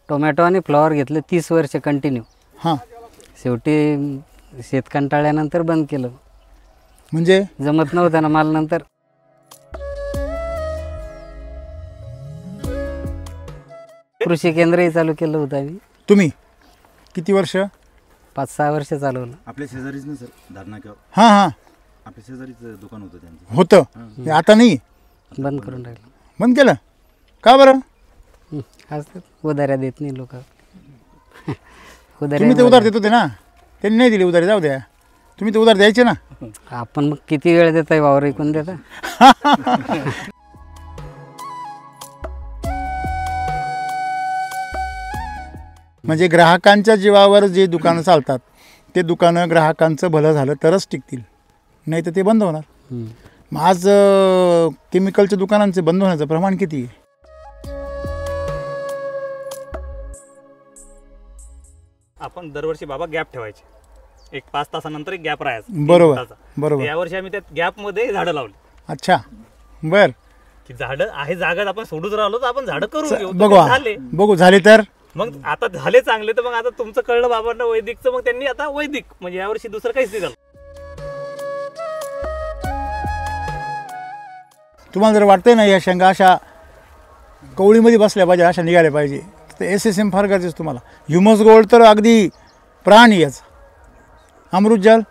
Tomato आणि flower घेतले 30 वर्ष कंटिन्यू. हां, शेवटी शेत कंटाळल्यानंतर बंद केलं. म्हणजे जमत नव्हतं ना माल. नंतर कृषी केंद्रही चालू केलं होतं आम्ही. तुम्ही किती वर्ष? 5-6 वर्ष चालवलं. आपल्या शेजारीच ना सर धारणाक्यावर. हां हां, आपल्या शेजारीच दुकान होतं त्यांचं. होतं. हे आता नाही, बंद करून राहिलं. बंद केलं का बरं? असं उधाऱ्या देत नाही लोक. तुम्ही ते उधार देत होते ना, त्यांनी नाही दिली उधारी. जाऊ द्या, तुम्ही ते उधार द्यायचे ना. आपण मग किती वेळ देताय वावर ऐकून देता. म्हणजे ग्राहकांच्या जीवावर जे दुकानं चालतात ते दुकानं ग्राहकांचं भलं झालं तरच टिकतील, नाही तर ते बंद होणार. मग आज केमिकलच्या दुकानांचे बंद होण्याचं प्रमाण किती आहे? आपण दरवर्षी बाबा गॅप ठेवायचे, एक 5 तासानंतर एक गॅप राहायचा. बरोबर बरोबर. यावर्षी आम्ही त्या गॅपमध्ये झाडं लावली. अच्छा, बर. की झाडं आहे जागात आपण सोडूच राहिलो तर आपण झाडं करून घेऊ. बघू झाले तर मग आता झाले चांगले. तर मग आता तुमचं कळलं बाबांना वैदिकचं, मग त्यांनी आता वैदिक म्हणजे यावर्षी दुसरं काहीच नाही झालं. तुम्हाला जर वाटतंय ना या शेंगा अशा कवळीमध्ये बसल्या पाहिजे, अशा निघाल्या पाहिजे, तर SSM फार गरजेचं तुम्हाला. ह्युमस गोल्ड तर अगदी प्राण याच. अमृत जल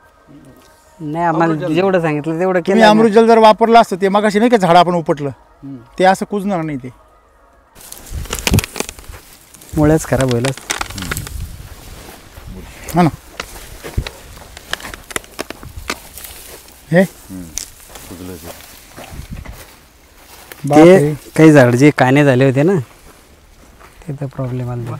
नाही, आम्हाला जेवढं सांगितलं तेवढं तुम्ही केलं. अमृत जल जर वापरलं असतं, ते मगाशी नाही का झाड आपण उपटलं, ते असं कुजणार नाही. ते मुळेच खराब होईल. हा ना. हे ते काही झाड जे काने झाले होते ना, तिथं प्रॉब्लेम आला.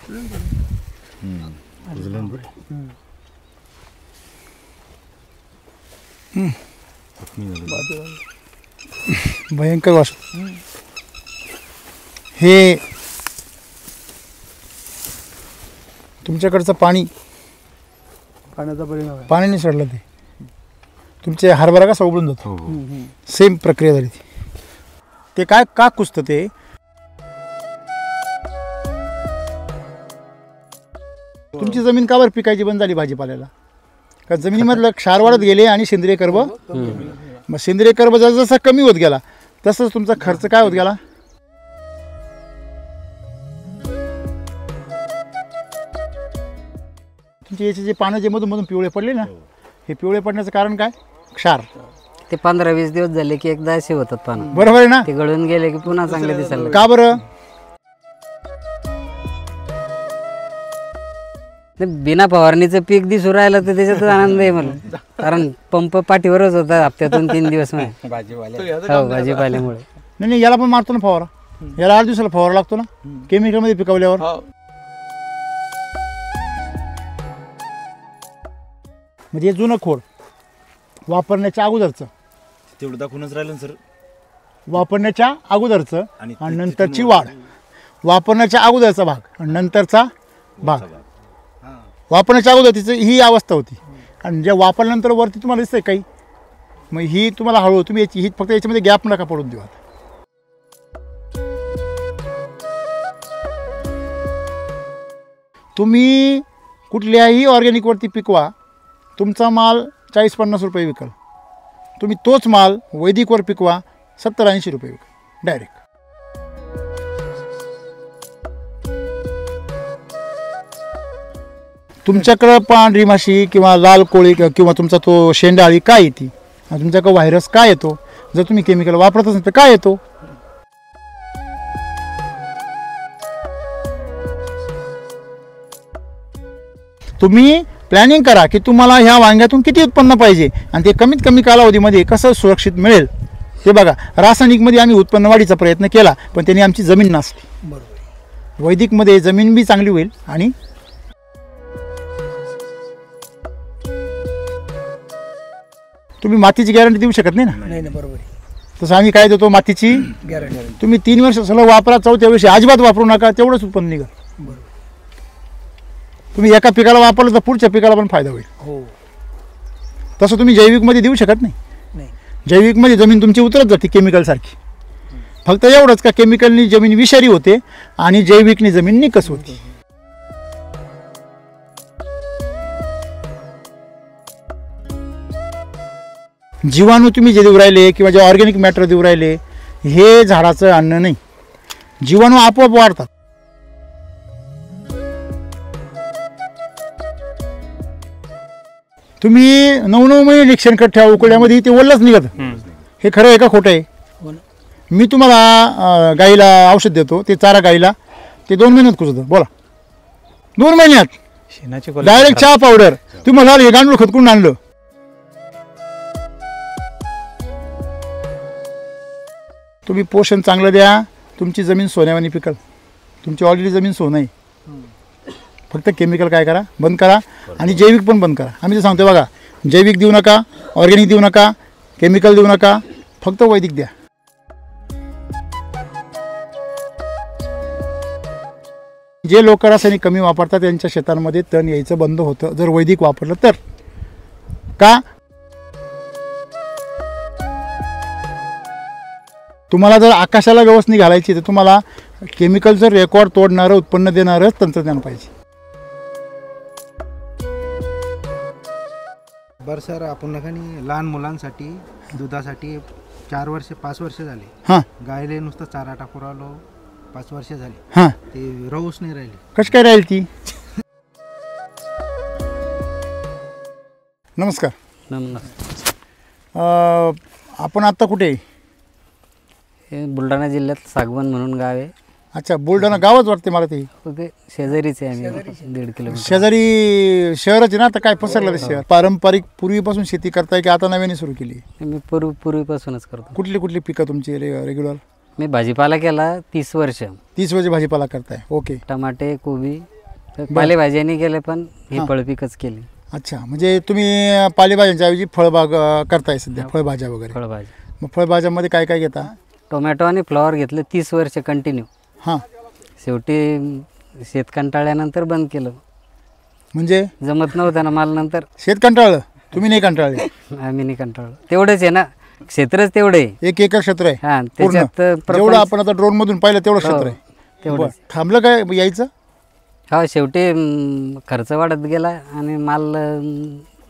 भयंकर वास. हे तुमच्याकडचं पाण्याने सडलं. तुमचे हरभरा कसा उघडून जातो, सेम प्रक्रिया झाली ती. ते काय का कुसतं ते? तुमची जमीन का बरं पिकायची बंद झाली भाजीपाल्याला? का जमिनीमधलं क्षार वाढत गेले आणि सेंद्रिय कर्ब, मग सेंद्रिय कर्ब जसा कमी होत गेला तसंच तुमचा खर्च काय होत गेला? तुमचे याचे जे पानं जे मधून पिवळे पडले ना, हे पिवळे पडण्याचं कारण काय? क्षार. ते 15-20 दिवस झाले की एकदा असे होतात पानं. बरोबर आहे ना. ते गळून गेले की पुन्हा चांगले दिसायला. का बरं? बिना फवारणीचं पीक दिसू राहिलं तर त्याच्यातच आनंद आहे मला. कारण पंप पाठीवरच होता हप्त्यातून 3 दिवस भाजीपाल्यामुळे. नाही, याला पण मारतो ना फवारा. याला 8 दिवसाला फवारा लागतो ना केमिकलमध्ये पिकवल्यावर. म्हणजे जुनं खोड वापरण्याच्या अगोदरचं तेवढं दाखवूनच राहिलं सर. वापरण्याच्या अगोदरचं आणि नंतरची वाढ. वापरण्याच्या अगोदरचा भाग आणि नंतरचा भाग. वापरण्याच्या अगोदर तिचं ही अवस्था होती, आणि जे वापरल्यानंतर वरती तुम्हाला दिसतंय काही, मग ही तुम्हाला हळू तुम्ही याची ही फक्त याच्यामध्ये गॅप नका पडून देऊ. तुम्ही कुठल्याही ऑर्गॅनिकवरती पिकवा, तुमचा माल 40-50 रुपये विकल. तुम्ही तोच माल वैदिकवर पिकवा 70-80 रुपये विकल डायरेक्ट. तुमच्याकडं पांढरी माशी किंवा लाल कोळी किंवा तुमचा तो शेंडाळी काय येते, तुमच्याकडं व्हायरस काय येतो, जर तुम्ही केमिकल वापरतच नाही तर काय येतो? तुम्ही प्लॅनिंग करा की तुम्हाला ह्या वांग्यातून किती उत्पन्न पाहिजे आणि ते कमीत कमी कालावधीमध्ये कसं सुरक्षित मिळेल ते बघा. रासायनिकमध्ये आम्ही उत्पन्न वाढीचा प्रयत्न केला, पण त्यांनी आमची जमीन नासली. बरोबर. वैदिकमध्ये जमीन बी चांगली होईल आणि तुम्ही मातीची गॅरंटी देऊ शकत नाही ना. नाही ना, बरोबर. तसं आम्ही काय देतो, मातीची गॅरंटी. तुम्ही 3 वर्ष सलग वापरा, 4थ्या वर्षी अजिबात वापरू नका, तेवढंच उत्पन्न निघा. तुम्ही एका पिकाला वापरलं तर पुढच्या पिकाला पण फायदा होईल. हो तसं तुम्ही जैविकमध्ये देऊ शकत नाही. नाही जैविकमध्ये जमीन तुमची उतरत जाते केमिकलसारखी. फक्त एवढंच का केमिकलनी जमीन विषारी होते आणि जैविकनी जमीन निकस होते. जीवाणू तुम्ही जे देऊ राहिले किंवा जे ऑर्गॅनिक मॅटर देऊ राहिले हे झाडाचं अन्न नाही. जीवाणू आपोआप वाढतात. तुम्ही 9 महिने निरीक्षण ठेवा उकळ्यामध्ये ते ओलच निघत. हे खरं आहे का खोटं आहे? हो ना. मी तुम्हाला गाईला औषध देतो ते चारा गाईला ते 2 महिन्यात कुजतं. बोला 2 महिन्यात शेणाची डायरेक्ट चहा पावडर. तुम्हाला हे गांडूळ खत कुठून आणलं? तुम्ही पोषण चांगलं द्या तुमची जमीन सोन्यावानी पिकल. तुमची ऑलरेडी जमीन सोनं आहे. फक्त केमिकल काय करा बंद करा आणि जैविक पण बंद करा. आम्ही तर सांगतो बघा जैविक देऊ नका, ऑर्गॅनिक देऊ नका, केमिकल देऊ नका, फक्त वैदिक द्या. जे लोक रासायनिक कमी वापरतात त्यांच्या शेतांमध्ये तण यायचं बंद होतं जर वैदिक वापरलं तर. का? तुम्हाला जर आकाशाला व्यवस्थित घालायची तर तुम्हाला केमिकलचं रेकॉर्ड तोडणारं उत्पन्न देणारं तंत्रज्ञान पाहिजे. बरं सर आपण नकानी लहान मुलांसाठी दुधासाठी 4 वर्ष 5 वर्ष झाले. हां गायले नुसतं चारा टाकू राहिलो 5 वर्ष झाली. हां ते राहूच नाही राहिली. कशी काय राहील ती? नमस्कार. नमस्कार. आपण आत्ता कुठे आहे? हे बुलढाणा जिल्ह्यात सागवण म्हणून गाव आहे. अच्छा बुलढाणा गावच वाटते मला ते. ते शेजारीच आहे आम्ही 1.5 किलोमीटर. शेजारी शहरच आहे ना. आता काय पसरलं ते शहर? पारंपरिक पूर्वीपासून शेती करताय की आता नव्याने सुरू केली? मी पूर्वीपासूनच करतो. कुठली कुठली पिकं तुमची रेग्युलर? मी भाजीपाला केला 30 वर्ष. 30 वर्ष भाजीपाला करताय. ओके. टमाटे कोबी पालेभाज्यांनी केले पण ही फळपिकच केली. अच्छा म्हणजे तुम्ही पालेभाज्यांच्या ऐवजी फळबाग करताय सध्या. फळभाज्या वगैरे. फळभाज्या मग फळभाज्यामध्ये काय काय घेता? टोमॅटो आणि फ्लॉवर घेतले 30 वर्ष कंटिन्यू. हां शेवटी शेत कंटाळल्यानंतर बंद केलं. म्हणजे जमत नव्हतं ना माल. नंतर शेत कंटाळलं? तुम्ही नाही कंटाळले? आम्ही नाही कंटाळलो. तेवढंच आहे ना क्षेत्रच तेवढे. 1 एकर क्षेत्र आहे हा पूर्ण. त्याच्यात जेवढं आपण आता ड्रोन मधून पाहिलं तेवढं क्षेत्र आहे. तेवढं बरं. थांबलं काय यायचं? हा शेवटी खर्च वाढत गेला आणि माल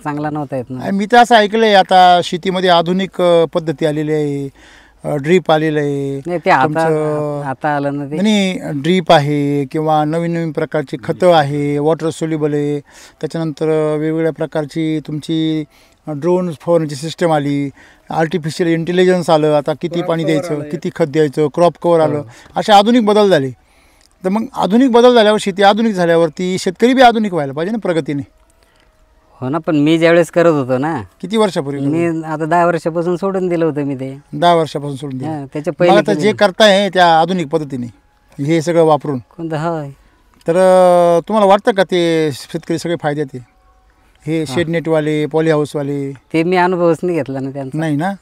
चांगला नव्हता येत ना. आणि मी तर असं ऐकलंय आता शेतीमध्ये आधुनिक पद्धती आलेली आहे. ड्रीप आलेलं आहे. नाही ते तुमचं- आता आलं ना ते. नाही ड्रीप आहे किंवा नवीन नवीन प्रकारची खतं आहे, वॉटर सोल्युबल आहे. त्याच्यानंतर वेगवेगळ्या प्रकारची तुमची ड्रोन फवारण्याची सिस्टम आली. आर्टिफिशियल इंटेलिजन्स आलं. आता किती पाणी द्यायचं, किती खत द्यायचं, क्रॉप कव्हर आलं. असे आधुनिक बदल झाले. तर मग आधुनिक बदल झाल्यावर शेती आधुनिक झाल्यावरती शेतकरी बी आधुनिक व्हायला पाहिजे ना प्रगतीने. हो ना पण मी ज्यावेळेस करत होतो ना. किती वर्षापूर्वी? मी आता 10 वर्षापासून सोडून दिलं होतं मी ते. 10 वर्षापासून सोडून दिलं. हा, त्याच्या मग आता पहिले जे करताय त्या आधुनिक पद्धतीने हे सगळं वापरून कोणतं होय. तर तुम्हाला वाटतं का ते शेतकरी सगळे फायद्यात आहे? हे शेड नेटवाले, पॉली हाऊसवाले? ते मी अनुभवच नाही घेतला ना त्यांचा. नाही ना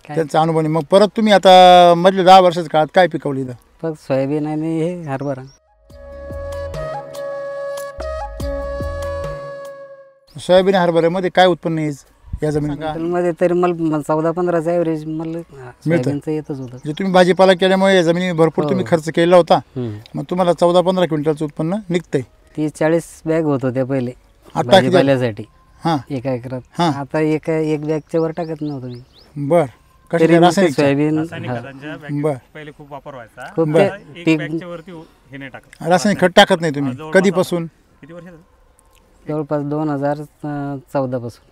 काय? त्यांचा अनुभव नाही. मग परत तुम्ही आता मधल्या 10 वर्षाच्या काळात काय पिकवलं इथं? फक्त सोयाबीन आणि हे हरभरा. सोयाबीन हरभऱ्यामध्ये काय उत्पन्न यायचं या जमिनीत? मध्ये तरी मला 14-15चं ॲव्हरेज मला सोयाबीनचं येतच होतं. म्हणजे तुम्ही भाजीपाला केल्यामुळे या जमिनीवर भरपूर तुम्ही खर्च केला होता. हम्म. मग तुम्हाला 14-15 क्विंटलचं उत्पन्न निघतंय. 30-40 बॅग होत होत्या पहिले आता भाजीपाल्यासाठी हां एका एकरात. हां. आता एक बॅगच्या वर टाकत नव्हतं मी. बर. कशी तरी मग ते रासायनिक? सोयाबीन रासायनिक हा. खतांच्या बॅगेत बर. पहिले खूप वापर व्हायचा. खूप बर. ते एक पीक बॅगच्या वरती हे नाही टाकत. रासायनिक खत टाकत नाही तुम्ही जवळपास कधीपासून? किती वर्ष झाली? जवळपास 2014 पासून.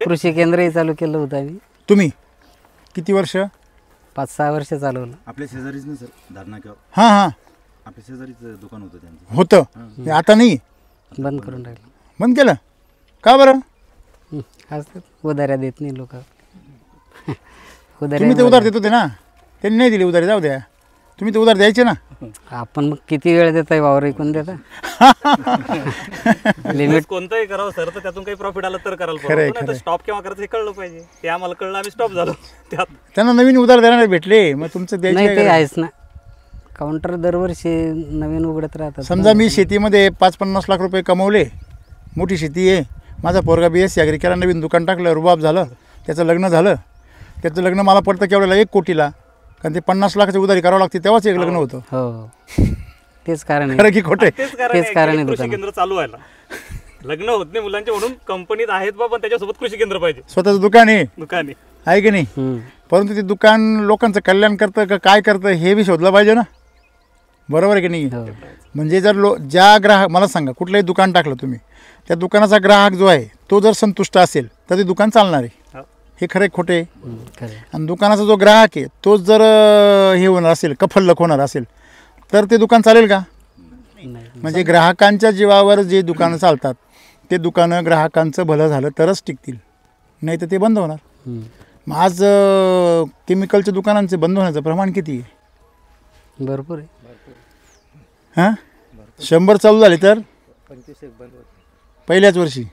कृषी केंद्रही चालू केलं होतं आम्ही. तुम्ही किती वर्ष? 5-6 वर्ष चालवलं. आपल्या शेजारीच ना सर धारणा किंवा हां हां आपल्या शेजारीच दुकान होतं त्यांचं. होतं. हे आता नाही बंद करून राहिलं. बंद केलं का बरं? असं उधाऱ्या देत नाही लोक. तुम्ही ते उधार देत होते ना. त्यांनी नाही दिली उधारी. जाऊ द्या. तुम्ही ते उधार द्यायचे ना. आपण मग किती वेळ देताय वावर ऐकून देता. लिमिट कोणतंही करावं सर तर त्यातून काही प्रॉफिट आलं तर करायला खरंय, पाहिजे. खरंय. स्टॉप केव्हा करायचं हे कळलं पाहिजे. ते आम्हाला कळलं आम्ही स्टॉप झालो त्यात. त्यांना नवीन उधार देणारे भेटले मग तुमचं नाही द्यायचे ते काय? आहेच ना. काउंटर दरवर्षी नवीन उघडत राहतात. समजा मी शेतीमध्ये 5-50 लाख रुपये कमवले, मोठी शेती आहे, माझा पोरगा BSc ॲग्री केला, नवीन दुकान टाकलं, रुबाब झालं, त्याचं लग्न झालं, त्याचं लग्न मला पडतं केवढ्याला 1 कोटीला, कारण ते 50 लाखाची उधारी करावं लागते तेव्हाच एक लग्न होतं. हो तेच कारण आहे. खरं की खोटे? तेच कारण तेच आहे कारण की आहे कृषी दुकानात. केंद्र चालू व्हायला. लग्न होत नाही मुलांचे म्हणून कंपनीत आहेत बा, पण त्याच्यासोबत कृषी केंद्र पाहिजे स्वतःचं दुकान आहे, दुकाने. आहे की नाही? परंतु ते दुकान लोकांचं कल्याण करतं का काय करतं हे बी शोधलं पाहिजे ना, बरोबर आहे की नाही? हो. म्हणजे जर ज्या ग्राहक, मला सांगा, कुठलंही दुकान टाकलं तुम्ही, त्या दुकानाचा ग्राहक जो आहे तो जर संतुष्ट असेल तर ते दुकान चालणार आहे. हो. हे खरं आहे खोटे? खरं. आणि दुकानाचा जो ग्राहक आहे तोच जर हे होणार असेल, कफल्लक होणार असेल, तर ते दुकान चालेल का? नाही. म्हणजे ग्राहकांच्या जीवावर जे दुकानं चालतात ते दुकानं ग्राहकांचं भलं झालं तरच टिकतील, नाही तर ते बंद होणार. मग आज केमिकलच्या दुकानांचे बंद होण्याचं प्रमाण किती आहे? भरपूर आहे. हां, 100 चालू झाले तर पहिल्याच वर्षी,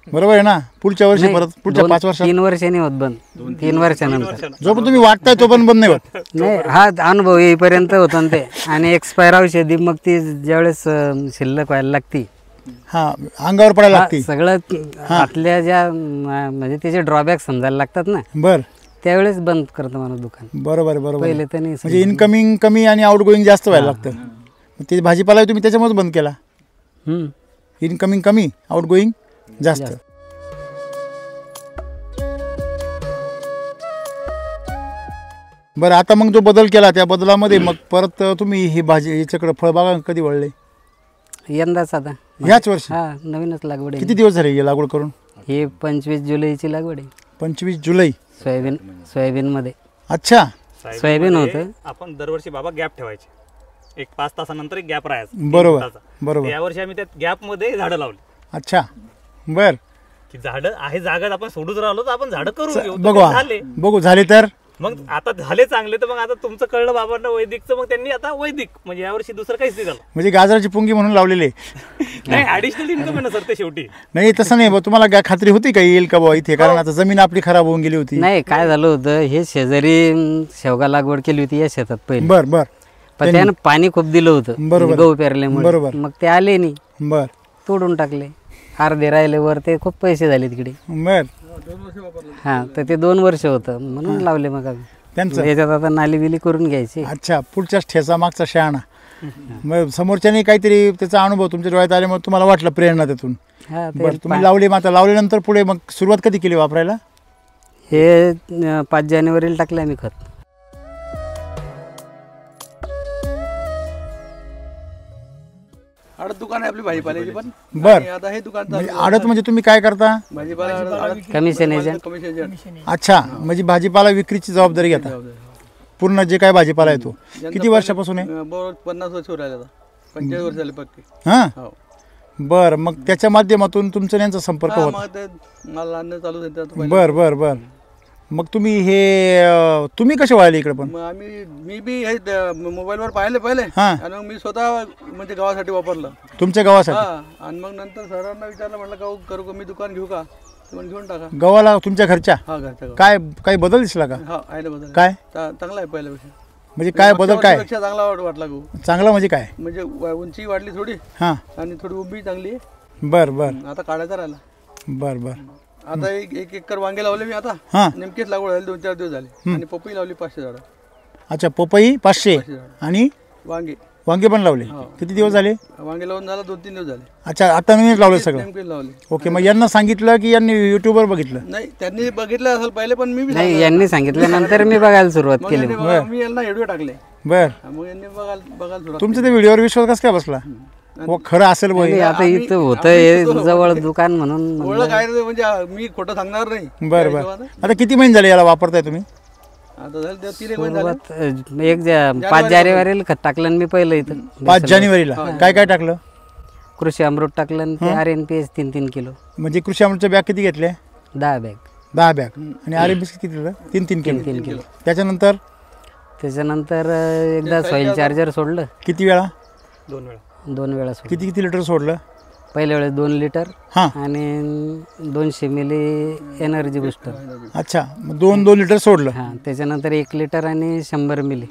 बरोबर आहे ना? पुढच्या वर्षी परत पुढच्या 5 वर्षात 3 वर्षांनी होत बंद. 3 वर्षानंतर जो पण तुम्ही वाटताय तो पण बंद नाही होत. नाही, हा अनुभव येईपर्यंत होतो ना ते. आणि एक्सपायर औषधी मग ती ज्यावेळेस शिल्लक व्हायला लागती, हां, अंगावर पडायला लागते. सगळं आतल्या ज्या म्हणजे त्याचे ड्रॉबॅक समजायला लागतात ना, बर, त्यावेळेस बंद करतो माणूस दुकान. बरोबर बरोबर. पहिले तर नाही. म्हणजे इनकमिंग कमी आणि आउटगोईंग जास्त व्हायला लागतं. मग ते भाजीपाला तुम्ही त्याच्यामुळेच बंद केला. इनकमिंग कमी, आउटगोईंग जास्त. बरं, आता मग जो बदल केला त्या बदलामध्ये मग परत तुम्ही ही भाजी याच्याकडे फळबागा कधी वळले? यंदाच आता याच वर्षी? हा, नवीनच लागवड आहे. किती दिवस झाले ही लागवड करून? हे 25 जुलैची लागवड आहे. 25 जुलै. सोयाबीन मध्ये. अच्छा, सोयाबीन होतं. आपण दरवर्षी बाबा गॅप ठेवायचे, एक 5 तासानंतर एक गॅप राहायचा. बरोबर बरोबर. यावर्षी आम्ही त्या गॅप मध्ये झाडं लावली. अच्छा, बर. की झाडं आहे जागा आपण सोडूच राहिलो तर आपण झाडं करून घेऊ. तर बघू ते झाले. बघू झाले तर मग आता झाले चांगले, तर मग आता तुमचं कळलं बाबांना वैदिकचं, मग त्यांनी आता वैदिक म्हणजे यावर्षी दुसरं काहीच नाही झालं. म्हणजे गाजराची पुंगी म्हणून लावलेले. नाही, ऍडिशनल इन्कम आहे ना सर ते शेवटी. नाही तसं नाही, तुम्हाला काय खात्री होती का येईल का बुवा इथे? कारण आता जमीन आपली खराब होऊन गेली होती. नाही, काय झालं होतं, हे शेजारी शेवगा लागवड केली होती या शेतात पहिले. बर बर. पण त्यानं पाणी खूप दिलं होतं, बरोबर. गहू पेरल्यामुळे. बरोबर. मग ते आले नाही, बर तोडून टाकले. अर्धे राहिले वर, ते खूप पैसे झाले तिकडे. बर. हा, तर ते 2 वर्ष होतं म्हणून लावले मग आम्ही. त्यांचं याच्यात आता नाली बिली करून घ्यायची. अच्छा, पुढच्याच ठेचा मागचा शहाणा. मग समोरच्याने काहीतरी त्याचा अनुभव तुमच्या डोळ्यात आल्यामुळे तुम्हाला वाटलं प्रेरणा त्यातून. हा, ते बरं, तुम्ही लावली. माता लावल्यानंतर पुढे मग सुरुवात कधी केली वापरायला? हे 5 जानेवारीला टाकले आम्ही खत. आडत दुकान आहे आपली भाजीपाल्याची पण. बर. आणि आता हे दुकान म्हणजे आडत म्हणजे तुम्ही काय करता? भाजीपाला कमिशन एजंट. कमिशन अच्छा, म्हणजे भाजीपाला विक्रीची जबाबदारी घेता पूर्ण, जे काय भाजीपाला आहे तो. किती वर्षापासून आहे? बरोबर 50 वर्ष राहिले आता. 45 वर्ष झाले पक्के. हां, हो. बरं. मग त्याच्या माध्यमातून तुमचा यांचा संपर्क हा, होता? मग ते मला आणणं चालू झालं आता पहिले. बर बर बर. मग तुम्ही हे तुम्ही कसे वळाले इकडे पण? मग मी बी हे मोबाईलवर पाहिले पहिले, हां. आणि मग मी स्वतः म्हणजे गावासाठी वापरलं. तुमच्या गावासाठी? हा, आणि मग नंतर सरांना विचारलं, म्हटलं का करू का मी दुकान घेऊ का? ते म्हणे घेऊन टाका. गावाला तुमच्या घरच्या? हा, घरच्या गावात. काय काही बदल दिसला का? हा, आहे ना बदल. काय? चांगला आहे पहिल्यापेक्षा. म्हणजे काय बदल काय? पेक्षा चांगला वाटला गहू. चांगला म्हणजे काय? म्हणजे उंची वाढली थोडी, हां, आणि थोडी उभी चांगली आहे. बर बर आता काढायचा राहिला. बर बर. आता एक एकर वांगे लावले मी आता. हां, नेमकेच लागवड झाली, 2-4 दिवस झाले. आणि पपई लावली 500 झाडं. अच्छा, पपई 500 आणि वांगे वांगे पण लावले. हो. किती दिवस झाले? वांगे लावून झाला 2-3 दिवस झाले. अच्छा, आता नवीन लावलं सगळं? नेमके लावले. ओके. मग यांना सांगितलं की यांनी युट्यूबवर बघितलं? नाही, त्यांनी बघितलं असेल पहिले, पण मी बी नाही, सांगितलं. यांनी सांगितल्यानंतर मी बघायला सुरुवात मग केली. यांनी बघा, मी यांना व्हिडिओ टाकले. बर. मग यांनी बघायला सुरुवात तुमच्या त्या व्हिडिओवर विश्वास कसा काय बसला? हो, खरं असेल नाही, भाई. आता इथं होतं हे जवळ दुकान म्हणून केली. म्हणलं. ओळख आहे रे, म्हणजे मी खोटं सांगणार नाही. बर त्या बर. हिशोबानं. आता किती महिने झाले याला वापरताय तुम्ही? आता झालं 3 महिने झाले. सुरुवात 5 जानेवारीला खत टाकलं ना मी पहिलं इथं. 5 जानेवारीला काय काय टाकलं? कृषी अमृत टाकलं आणि ते RNPS 3-3 किलो. म्हणजे कृषी अमृतच्या बॅग किती घेतल्या? 10 बॅग. 10 बॅग. आणि RMPS किती दिलं? 3-3 किलो. 3 किलो. त्याच्यानंतर त्याच्यानंतर एकदा सॉईल चार्जर सोडलं. किती वेळा? 2 वेळा सोडलं. किती किती लिटर सोडलं? पहिल्या वेळेस 2 लिटर हां, आणि 200 मिली एनर्जी बुस्टर. अच्छा. मग 2 लिटर सोडलं. हां, त्याच्यानंतर 1 लिटर आणि 100 मिली.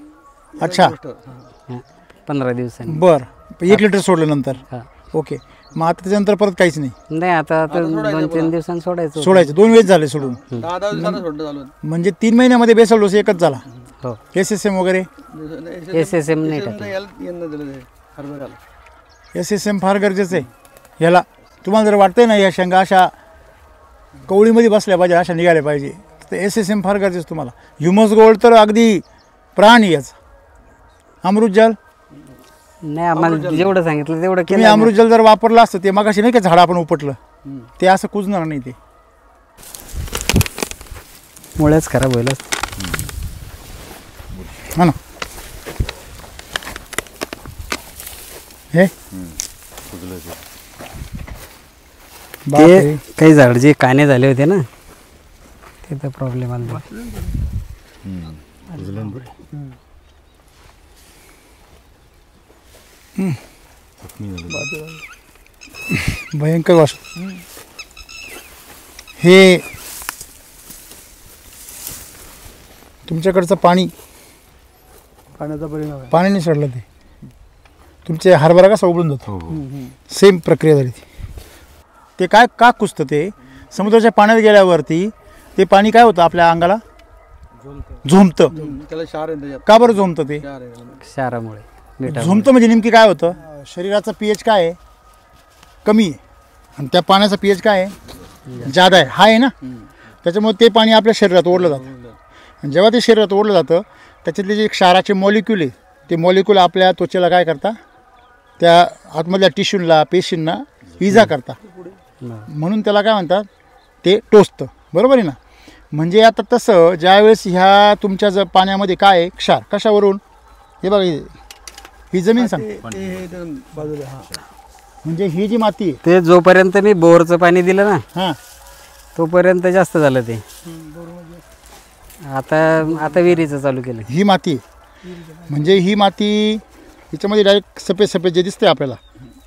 अच्छा हां, 15 दिवसांनी. बरं 1 लिटर सोडल्यानंतर हां. ओके. मग आता त्याच्यानंतर परत काहीच नाही नाही आता 2-3 दिवसांनी सोडायचं. सोडायचं. 2 वेळेस झाले सोडून. 10 दिवसांना सोडणं चालू आहे. म्हणजे 3 महिन्यामध्ये बेसल डोस एकच झाला. हो. SSM वगैरे SSM नाही टाकलं. यांना दिलं ते हरभऱ्याला. SSM फार गरजेचं आहे ह्याला. तुम्हाला जर वाटतंय ना या शेंगा अशा कवळीमध्ये बसल्या पाहिजे, अशा निघाल्या पाहिजे, तर SSM फार गरजेचं तुम्हाला. ह्युमस गोल्ड तर अगदी प्राण आहे याचा. अमृत जल नाही आम्हाला जेवढं सांगितलं तेवढं तुम्ही केलं. अमृत जल जर वापरलं असतं ते मगाशी नाही का झाड आपण उपटलं ते असं कुजणार नाही ते. मुळेच खराब होईल. हा ना. हे ते काही झाड जे काने झाले होते ना ते तर प्रॉब्लेम आला. भयंकर वास. हे तुमच्याकडचं पाणी पाण्याचा परिणाम आहे. पाण्याने सडलं ते. तुमचे हरभरा कसा उघडून जातो सेम प्रक्रिया झाली ती. ते काय का कुसतं ते समुद्राच्या पाण्यात गेल्यावरती ते पाणी काय होतं आपल्या अंगाला झोंबतं. त्याला क्षार आहे त्याच्यात. का बरं झोंबतं ते? क्षार आहे त्याला. क्षारामुळे मिठामुळे. झोंबतं म्हणजे नेमकी काय होतं? शरीराचा pH काय आहे? कमी आहे. आणि त्या पाण्याचा pH काय आहे? जादा आहे. हा आहे ना. त्याच्यामुळे ते पाणी आपल्या शरीरात ओढलं जातं. आणि जेव्हा ते शरीरात ओढलं जातं त्याच्यातले जे क्षाराचे मॉलिक्यूल आहे ते मॉलिक्यूल आपल्या त्वचेला काय करता? त्या आतमधल्या टिश्यूला पेशींना इजा करता. म्हणून त्याला काय म्हणतात? ते टोचतं. बरोबर आहे ना. म्हणजे आता तसं ज्यावेळेस ह्या तुमच्या पाण्यामध्ये काय आहे? क्षार. कशावरून? हे बघा ही जमीन सांग. ते बाजूला हा. म्हणजे ही जी माती आहे ते जोपर्यंत मी बोरचं पाणी दिलं ना हां तोपर्यंत जास्त झालं ते. आता विहिरीचं चालू केलं. ही माती आहे. म्हणजे ही माती हिच्यामध्ये डायरेक्ट सफेद सफेद जे दिसतंय आपल्याला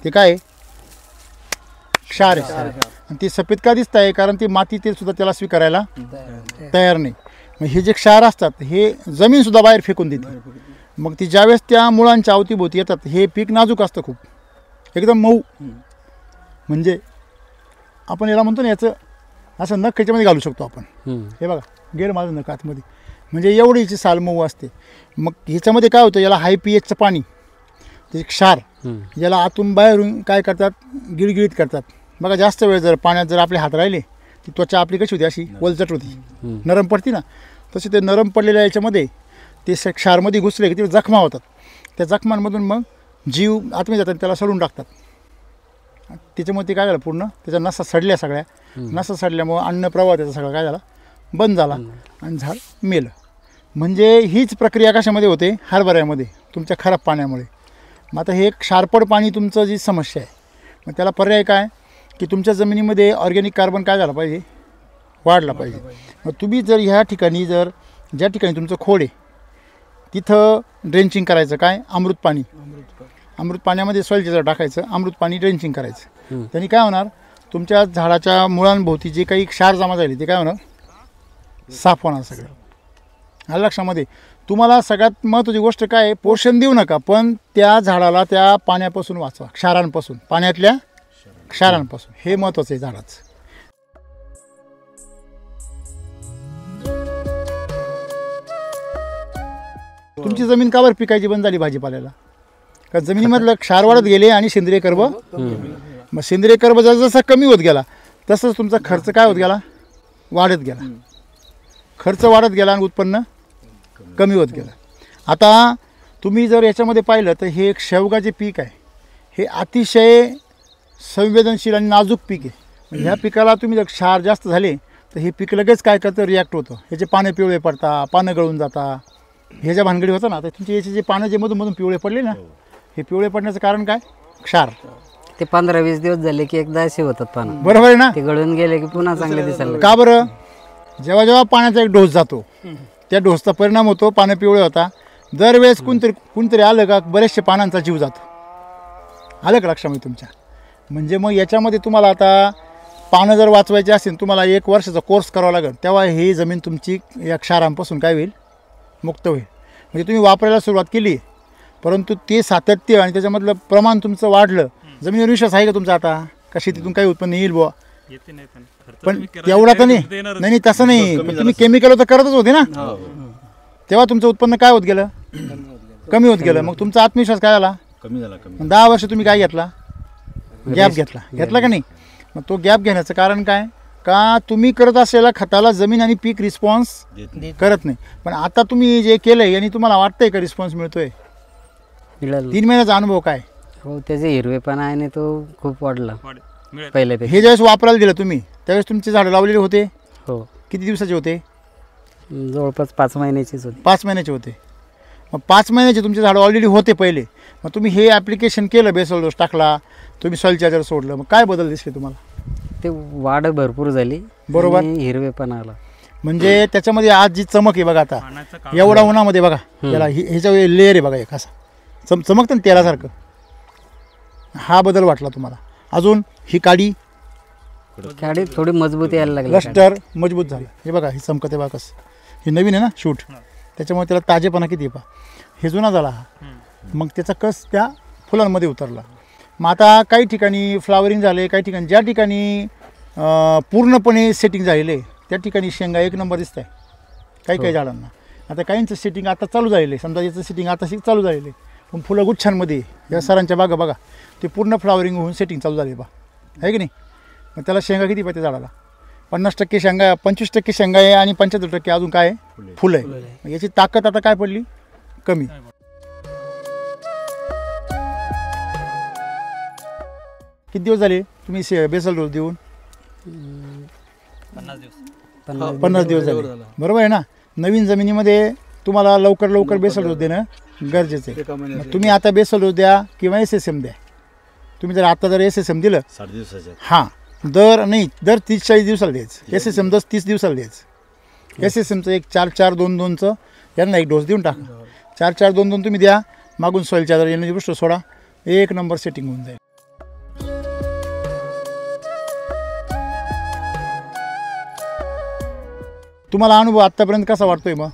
ते काय आहे? क्षार आहे. आणि ती सफेद का दिसत आहे? कारण ती माती ते सुद्धा त्याला स्वीकारायला तयार नाही. मग हे जे क्षार असतात हे जमीन सुद्धा बाहेर फेकून देते. मग ती ज्यावेळेस त्या मुळांच्या अवतीभोवती येतात हे पीक नाजूक असतं खूप एकदम मऊ. म्हणजे आपण याला म्हणतो ना याचं असं नख ह्याच्यामध्ये घालू शकतो आपण. हे बघा गेर माझं नख आतमध्ये. म्हणजे एवढी हिची साल मऊ असते. मग ह्याच्यामध्ये काय होतं? याला हाय pHचं पाणी ते क्षार याला आतून बाहेरून काय करतात? गिळगिळीत करतात. बघा जास्त वेळ जर पाण्यात जर आपले हात राहिले ती त्वचा आपली कशी होती? अशी वलचट होती, नरम पडती ना. तसे ते नरम पडलेल्या याच्यामध्ये ते क्षारमध्ये घुसले की ते जखमा होतात. त्या जखमांमधून मग जीव आतमध्ये जातात त्याला सडून टाकतात. त्याच्यामुळे ते काय झालं? पूर्ण त्याच्या नसा सडल्या. सगळ्या नसा सडल्यामुळं अन्न प्रवाह त्याचा सगळा काय झाला? बंद झाला आणि झाड मेलं. म्हणजे हीच प्रक्रिया कशामध्ये होते? हरभऱ्यामध्ये तुमच्या खराब पाण्यामुळे. मग आता हे क्षारपड पाणी तुमचं जी समस्या आहे मग त्याला पर्याय काय? की तुमच्या जमिनीमध्ये ऑर्गॅनिक कार्बन काय झाला पाहिजे? वाढला पाहिजे. मग तुम्ही जर ह्या ठिकाणी ज्या ठिकाणी तुमचं खोड आहे तिथं ड्रेंचिंग करायचं. काय? अमृत पाणी. अमृत पाण्यामध्ये सॉईल टिलर टाकायचं, अमृत पाणी ड्रेंचिंग करायचं. त्यांनी काय होणार? तुमच्या झाडाच्या मुळांभोवती जे काही क्षार जमा झाले ते काय होणार? साफ होणार सगळं. आलं लक्षामध्ये? तुम्हाला सगळ्यात महत्त्वाची गोष्ट काय आहे? पोषण देऊ नका पण त्या झाडाला त्या पाण्यापासून वाचवा. क्षारांपासून, पाण्यातल्या क्षारांपासून. हे महत्त्वाचं आहे झाडाचं. तुमची जमीन का बरं पिकायची बंद झाली भाजीपाल्याला? का जमिनीमधलं क्षार वाढत गेले आणि सेंद्रिय कर्ब. मग सेंद्रिय कर्ब जसा कमी होत गेला तसंच तुमचा खर्च काय होत गेला? वाढत गेला. खर्च वाढत गेला आणि उत्पन्न कमी होत गेलं. आता तुम्ही जर याच्यामध्ये पाहिलं तर हे एक शेवगाचे पीक आहे. हे अतिशय संवेदनशील आणि नाजूक पीक आहे. म्हणजे ह्या पिकाला तुम्ही जर क्षार जास्त झाले तर हे पीक लगेच काय करतं? रिॲक्ट होतं. ह्याचे पानं पिवळे पडतात, पानं गळून जातात. हे ज्या भानगडी होतं ना तर तुमचे याचे जे पानं जे मधून पिवळे पडले ना हे पिवळे पडण्याचं कारण काय? क्षार. ते 15-20 दिवस झाले की एकदा असे होतात पानं. बरोबर आहे ना. ते गळून गेले की पुन्हा चांगले दिसायला. का बरं? जेव्हा जेव्हा पाण्याचा एक डोस जातो त्या डोसचा परिणाम होतो. पानं पिवळे होता. दरवेळेस कुणतरी आलं का बरेचसे पानांचा जीव जातो. आलं का लक्षामध्ये तुमच्या? म्हणजे मग याच्यामध्ये तुम्हाला आता पानं जर वाचवायची असेल तुम्हाला 1 वर्षाचा कोर्स करावा लागेल. तेव्हा ही जमीन तुमची या क्षारांपासून काय होईल? मुक्त होईल. म्हणजे तुम्ही वापरायला सुरुवात केली, परंतु ते सातत्य आणि त्याच्यामधलं प्रमाण तुमचं वाढलं. जमिनीवर विश्वास आहे का तुमचा आता का शेतीतून काही उत्पन्न येईल बुवा? येते नाही पण खर्च पण तुम्ही करा, तेवढा तर नाही. देणारच. नाही तसं नाही, पण तुम्ही केमिकल तर करतच होते ना, तेव्हा तुमचं उत्पन्न काय होत गेलं? कमी होत गेलं. मग तुमचा आत्मविश्वास काय झाला? कमी झाला. 10 वर्ष तुम्ही काय घेतला? गॅप घेतला का नाही? मग तो गॅप घेण्याचं कारण काय? का तुम्ही करत असलेल्या खताला जमीन आणि पीक रिस्पॉन्स करत नाही. पण आता तुम्ही जे केलंय आणि तुम्हाला वाटतंय का रिस्पॉन्स मिळतोय? मिळालं. 3 महिन्याचा अनुभव काय? हो, त्याचे हिरवेपणा आहे आणि तो खूप वाढला मिळेल. पहिल्यापेक्षा. हे ज्यावेळेस वापरायला दिलं तुम्ही त्यावेळेस तुमचे झाडं लावलेले होते, हो, किती दिवसाचे होते? जवळपास 5 महिन्याचीच होती. 5 महिन्याचे होते. मग 5 महिन्याचे तुमचे झाडं ऑलरेडी होते पहिले. मग तुम्ही हे ॲप्लिकेशन केलं, बेसल डोस टाकला, तुम्ही सॉइल चार्जर सोडलं, मग काय बदल दिसले तुम्हाला? ते वाढ भरपूर झाली, बरोबर. आणि हिरवेपणा आला. म्हणजे त्याच्यामध्ये आज जी चमक आहे बघा, आता पानाचं काम एवढा उन्हामध्ये बघा, याला ह्याच्या लेअर आहे बघा, एक असा चमकतं ना तेलासारखं. हा बदल वाटला तुम्हाला? अजून ही काडी काडी थोडी मजबूत यायला लागली. क्लस्टर मजबूत झालं. हे बघा, ही चमकते बघा कसं. हे नवीन आहे ना शूट, त्याच्यामुळे त्याला ताजेपणा किती आहे पहा. हे जुना झाला हा, मग त्याचा कस त्या फुलांमध्ये उतरला. मग आता काही ठिकाणी फ्लावरिंग झाले, काही ठिकाणी ज्या ठिकाणी पूर्णपणे सेटिंग झालेलं आहे त्या ठिकाणी शेंगा 1 नंबर दिसत आहे काही झाडांना. आता काहींचं सेटिंग आता चालू झालेलं आहे, समजा याचं सेटिंग आता चालू झालेलं आहे, पण फुलं गुच्छांमध्ये या सरांच्या बागा बघा, ते पूर्ण फ्लावरिंग होऊन सेटिंग चालू झाले बा, आहे की नाही? मग त्याला शेंगा किती पाहिजे झाडाला? 50% शेंगा, 25% शेंगा आहे आणि 75% अजून काय आहे? फुलं आहे. मग याची ताकद आता काय पडली? कमी. किती दिवस झाले तुम्ही बेसल डोस देऊन? 50 दिवस झाले, बरोबर आहे ना? नवीन जमिनीमध्ये तुम्हाला लवकर बेसल डोस देणं गरजेचं आहे. मग तुम्ही आता बेसल डोस द्या किंवा SSM द्या. तुम्ही जर आता जर SSM दिलं 60 दिवसाच्या हां, दर 30-40 दिवसाला द्यायचं. SSM 30 दिवसाला द्यायचं. SSMचं एक 4-4-2-2चं यांना एक डोस देऊन टाका. 4-4-2-2 तुम्ही द्या, मागून सॉइल चार्जर एनर्जी बुस्टर सोडा, 1 नंबर सेटिंग होऊन जाईल. तुम्हाला अनुभव आतापर्यंत कसा वाटतोय? मग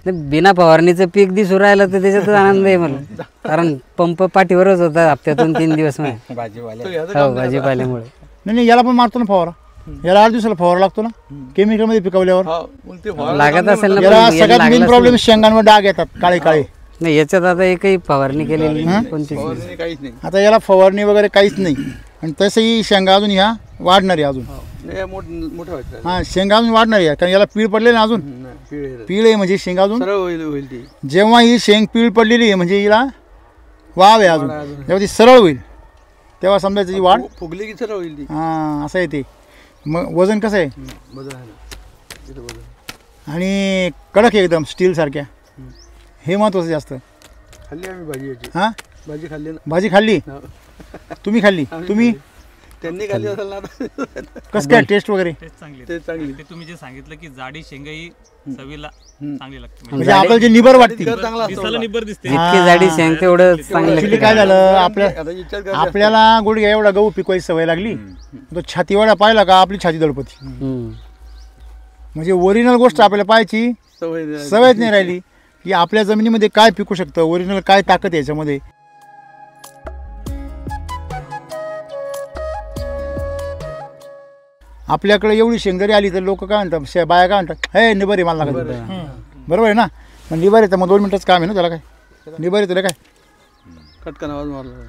ते बिना फवारणीचं पीक दिसू राहिलं तर त्याच्यातच आनंद आहे मला. कारण पंप पाठीवरच होता हप्त्यातून 3 दिवस हो, भाजीपाल्यामुळे. नाही, याला पण मारतो ना फवारा. याला 8 दिवसाला फवारा लागतो ना केमिकलमध्ये पिकवल्यावर. लागत असेल ना, याला पण सगळ्यात लागलाच मेन प्रॉब्लेम नाही. शेंगांवर डाग येतात, काळे. नाही, याच्यात आता एकही फवारणी केलेली कोणतीच. काहीच नाही. आता याला फवारणी वगैरे काहीच नाही. आणि तसंही शेंगा अजून ह्या वाढणार आहे अजून. मोठं व्हायचं. हां, शेंगा अजून वाढणार आहे, कारण याला पीळ पडलेली ना अजून. पीळ आहे म्हणजे शेंगा अजून सरळ होईल ती. जेव्हा ही शेंग पीळ पडलेली आहे म्हणजे हिला वाव आहे अजून. जेव्हा ती सरळ होईल तेव्हा समजा त्याची वाढ फुगली की सरळ होईल ती. हां, असं आहे ते. मग वजन कसं आहे? बदल आहे ना तिथं बदल. आणि कडक आहे एकदम, स्टील सारख्या. हे महत्वाचं जास्त. खाल्ली आम्ही भाजी याची. हां, भाजी खाल्ली ना. भाजी खाल्ली तुम्ही? खाल्ली तुम्ही? त्यांनी खाल्ली असेल ना आता. कसं काय टेस्ट वगैरे? तेच चांगली ते चांगली. ते तुम्ही जे सांगितलं की जाडी शेंगा ही चवीला चांगली लागते. म्हणजे आपल्याला जे निबर वाटते, कर चांगला असतो. दिसायला निब्बर दिसते. जितकी जाडी शेंग तेवढं चांगलं. ऍक्च्युली काय झालं, आता विचार कर. आपल्याला गुडघ्या एवढा गहू पिकवायची सवय लागली, तो छातीवाडा पाहिला का आपली छाती दडपती. म्हणजे ओरिजिनल गोष्ट आपल्याला पाहायची सवयच नाही राहिली की आपल्या जमिनीमध्ये काय पिकू शकतं, ओरिजिनल काय ताकद आहे याच्यामध्ये. आपल्याकडे एवढी शेंग जरी आली तर लोक काय म्हणतात, बाया काय म्हणतात, हे निबर आहे मला लागत. बरोबर आहे ना? मग निबर आहे तर मग 2 मिनिटाचं काम आहे ना त्याला. काय निबर आहे तुला काय? कटकन आवाज मारला.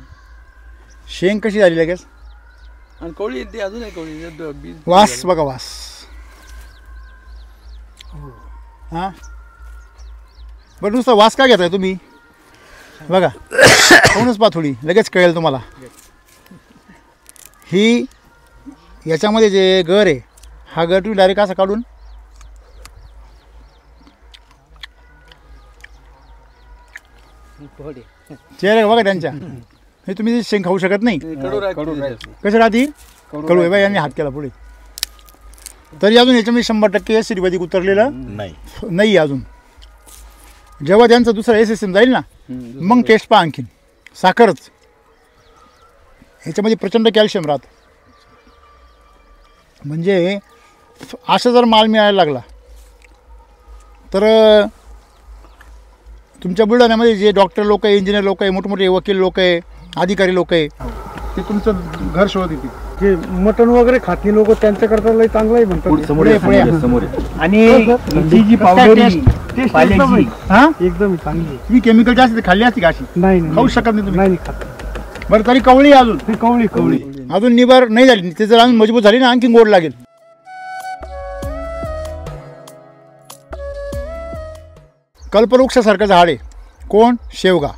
शेंग कशी झाली लगेच? आणि कवळी येते अजून आहे कवळी. वास बघा, वास. हां, बरं नुसतं वास का घेताय तुम्ही? बघा कोणच पाथोडी लगेच कळेल तुम्हाला. ही याच्यामध्ये जे गर आहे, हा गर तुम्ही डायरेक्ट असा काढून चेहरा बघा त्यांच्या. हे तुम्ही शेंग खाऊ शकत नाही. कसं राहते? कडू आहे बाई. यांनी हात केला पुढे तरी अजून याच्यामध्ये 100% ॲसिडिक उतरलेलं नाही अजून. जेव्हा त्यांचा दुसरा SSM जाईल ना, मग टेस्ट पहा आणखीन. साखरच ह्याच्यामध्ये प्रचंड कॅल्शियम राहतं. म्हणजे असा जर माल मिळायला लागला तर तुमच्या बुलढाण्यामध्ये जे डॉक्टर लोक आहे, इंजिनियर लोक आहे, मोठमोठे वकील लोक आहे, अधिकारी लोक आहे, ते तुमचं घर शोधत येतील. जे मटण वगैरे खाती लोक त्यांच्याकरता लई चांगलं आहे म्हणतात. पुढे समोर आहे. आणि ही जी पावडर पाल्याची हा एकदम चांगली. तुम्ही केमिकल जास्त खाल्ली असते का अशी? नाही खाऊ शकत नाही तुम्ही. नाही खात. बरं तरी कवळी आहे अजून, ती कवळी अजून निबार नाही झाली. ते जर अजून मजबूत झाली ना आणखी गोड लागेल. कल्पवृक्षासारखं झाड आहे. कोण? शेवगा.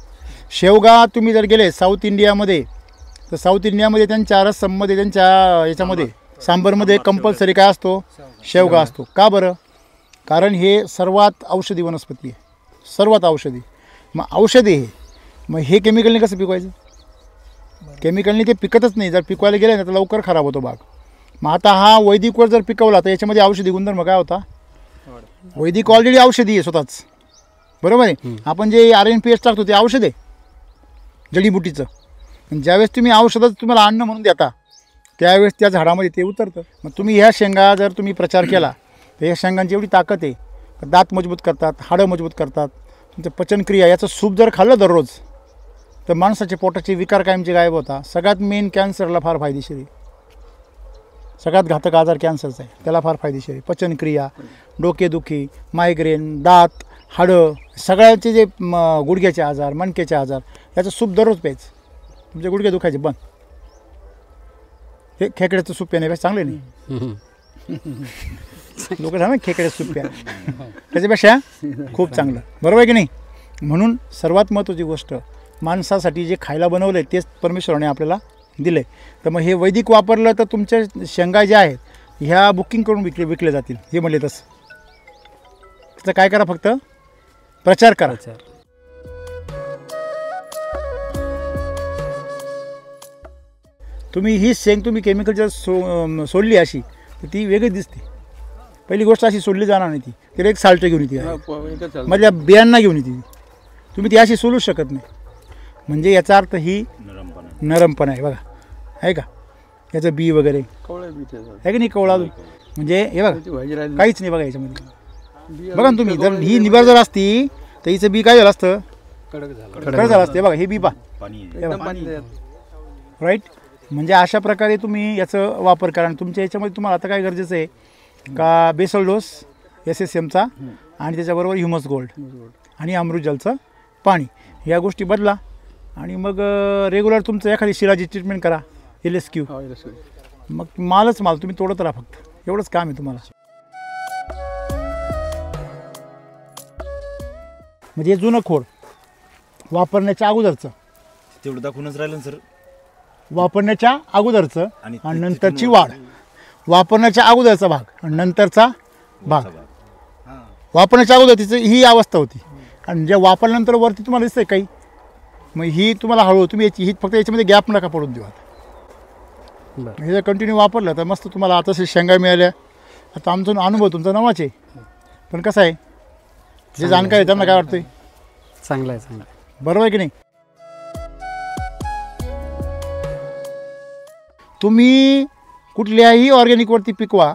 शेवगा तुम्ही जर गेले साऊथ इंडियामध्ये, तर साऊथ इंडियामध्ये त्यांच्या रस्सममध्ये, त्यांच्या याच्यामध्ये सांबरमध्ये कंपल्सरी काय असतो? शेवगा असतो. का बरं? कारण हे सर्वात औषधी वनस्पती आहे, सर्वात औषधी. मग औषधी हे, मग हे केमिकलने कसं पिकवायचं? केमिकलने ते पिकतच नाही. जर पिकवायला गेलं ना तर लवकर खराब होतो बाग. मग आता हा वैदिकवर जर पिकवला तर याच्यामध्ये औषधी गुणधर्म काय होता? वैदिक ऑलरेडी औषधी आहे स्वतःच, बरोबर आहे. आपण जे RNPS टाकतो ते औषध आहे जडीबुटीचं. ज्यावेळेस तुम्ही औषधच तुम्हाला अन्न म्हणून देता त्यावेळेस त्या झाडामध्ये ते उतरतं. मग तुम्ही ह्या शेंगा जर तुम्ही प्रचार केला तर ह्या शेंगांची एवढी ताकद आहे, दात मजबूत करतात, हाडं मजबूत करतात, तुमचं पचनक्रिया. याचं सूप जर खाल्लं दररोज तर माणसाचे पोटाचे विकार कायमचे गायब होता. सगळ्यात मेन कॅन्सरला फार फायदेशीर आहे. सगळ्यात घातक आजार कॅन्सरचा आहे, त्याला फार फायदेशीर आहे. पचनक्रिया, डोकेदुखी, मायग्रेन, दात, हाडं, सगळ्याचे जे गुडघ्याचे आजार, मणक्याचे आजार, याचं सूप दररोज प्यायचं. तुमचे गुडघे दुखायचे बंद. हे खेकड्याचं सूप पिण्यापेक्षा चांगले नाही. लोक सांगा खेकड्याचं सूप प्या, त्याच्यापेक्षा खूप चांगलं, बरोबर आहे की नाही? म्हणून सर्वात महत्त्वाची गोष्ट, माणसासाठी जे खायला बनवलं आहे तेच परमेश्वराने आपल्याला दिलं आहे. तर मग हे वैदिक वापरलं तर तुमच्या शेंगा ज्या आहेत ह्या बुकिंग करून विकले जातील. हे म्हणले तसं. त्याचं काय करा, फक्त प्रचार करा. तुम्ही ही शेंग तुम्ही केमिकलच्या सोडली अशी तर ती वेगळीच दिसते. पहिली गोष्ट अशी सोडली जाणार नाही. ती तिला एक साल्ट घेऊन येते, मधल्या बियांना घेऊन येते. तुम्ही ती अशी सोलूच शकत नाही. म्हणजे याचा अर्थ ही नरमपणा आहे. बघा आहे का याचं बी वगैरे आहे की नाही? कवळा म्हणजे हे बघा काहीच नाही बघा याच्यामध्ये. बघा ना तुम्ही, जर ही निबार जर असती तर हिचं बी काय झालं असतं? कडक झालं असतं. बघा हे बी राईट. म्हणजे अशा प्रकारे तुम्ही याचं वापर करा. आणि तुमच्या याच्यामध्ये तुम्हाला आता काय गरजेचं आहे का? बेसल डोस SSMचा आणि त्याच्याबरोबर ह्युमस गोल्ड आणि अमृतजलचं पाणी, या गोष्टी बदला. आणि मग रेग्युलर तुमचं एखादी शिराची ट्रीटमेंट करा, LSQ. मग माल तुम्ही तोडत राहा. फक्त एवढंच काम आहे तुम्हाला. म्हणजे जुनं खोड वापरण्याच्या अगोदरचं तेवढं दाखवूनच राहिलं सर. वापरण्याच्या अगोदरचं आणि नंतरची वाढ. वापरण्याच्या अगोदरचा भाग आणि नंतरचा भाग. वापरण्याच्या अगोदर तिचं ही अवस्था होती आणि ज्या वापरल्यानंतर वरती तुम्हाला दिसतंय काही, मग ही तुम्हाला हळूहळू तुम्ही ही फक्त याच्यामध्ये गॅप नका पडून देऊ. आता हे जर कंटिन्यू वापरलं तर मस्त तुम्हाला आता शेंगा मिळाल्या. आता आमचा अनुभव तुमचा नवाच आहे, पण कसं आहे जे जाणकार आहे त्यांना काय वाटतंय? चांगलं आहे, चांगलं आहे. बरोबर आहे की नाही? तुम्ही कुठल्याही ऑर्गॅनिकवरती पिकवा,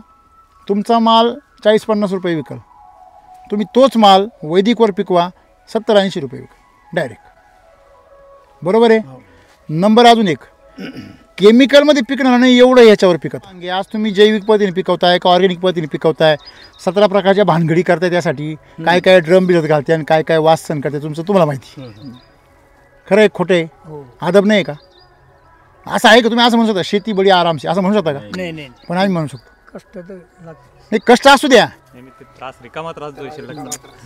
तुमचा माल 40-50 रुपये विकल. तुम्ही तोच माल वैदिकवर पिकवा 70-80 रुपये विकल डायरेक्ट. बरोबर आहे. नंबर अजून एक, केमिकलमध्ये पिकणार नाही एवढं याच्यावर पिकत. आज तुम्ही जैविक पद्धतीने पिकवताय का ऑर्गॅनिक पद्धतीने पिकवताय, 17 प्रकारच्या भानगडी करताय. त्यासाठी काय काय ड्रम भिजत घालते आणि काय काय वासन करते तुमचं तुम्हाला माहिती. खरं आहे खोटं आहे? आदब नाही का? असं आहे का? तुम्ही असं म्हणू शकता शेती बडी आरामशी असं म्हणू शकता का? नाही. पण आम्ही म्हणू शकतो. कष्ट तर नाही, कष्ट असू द्या.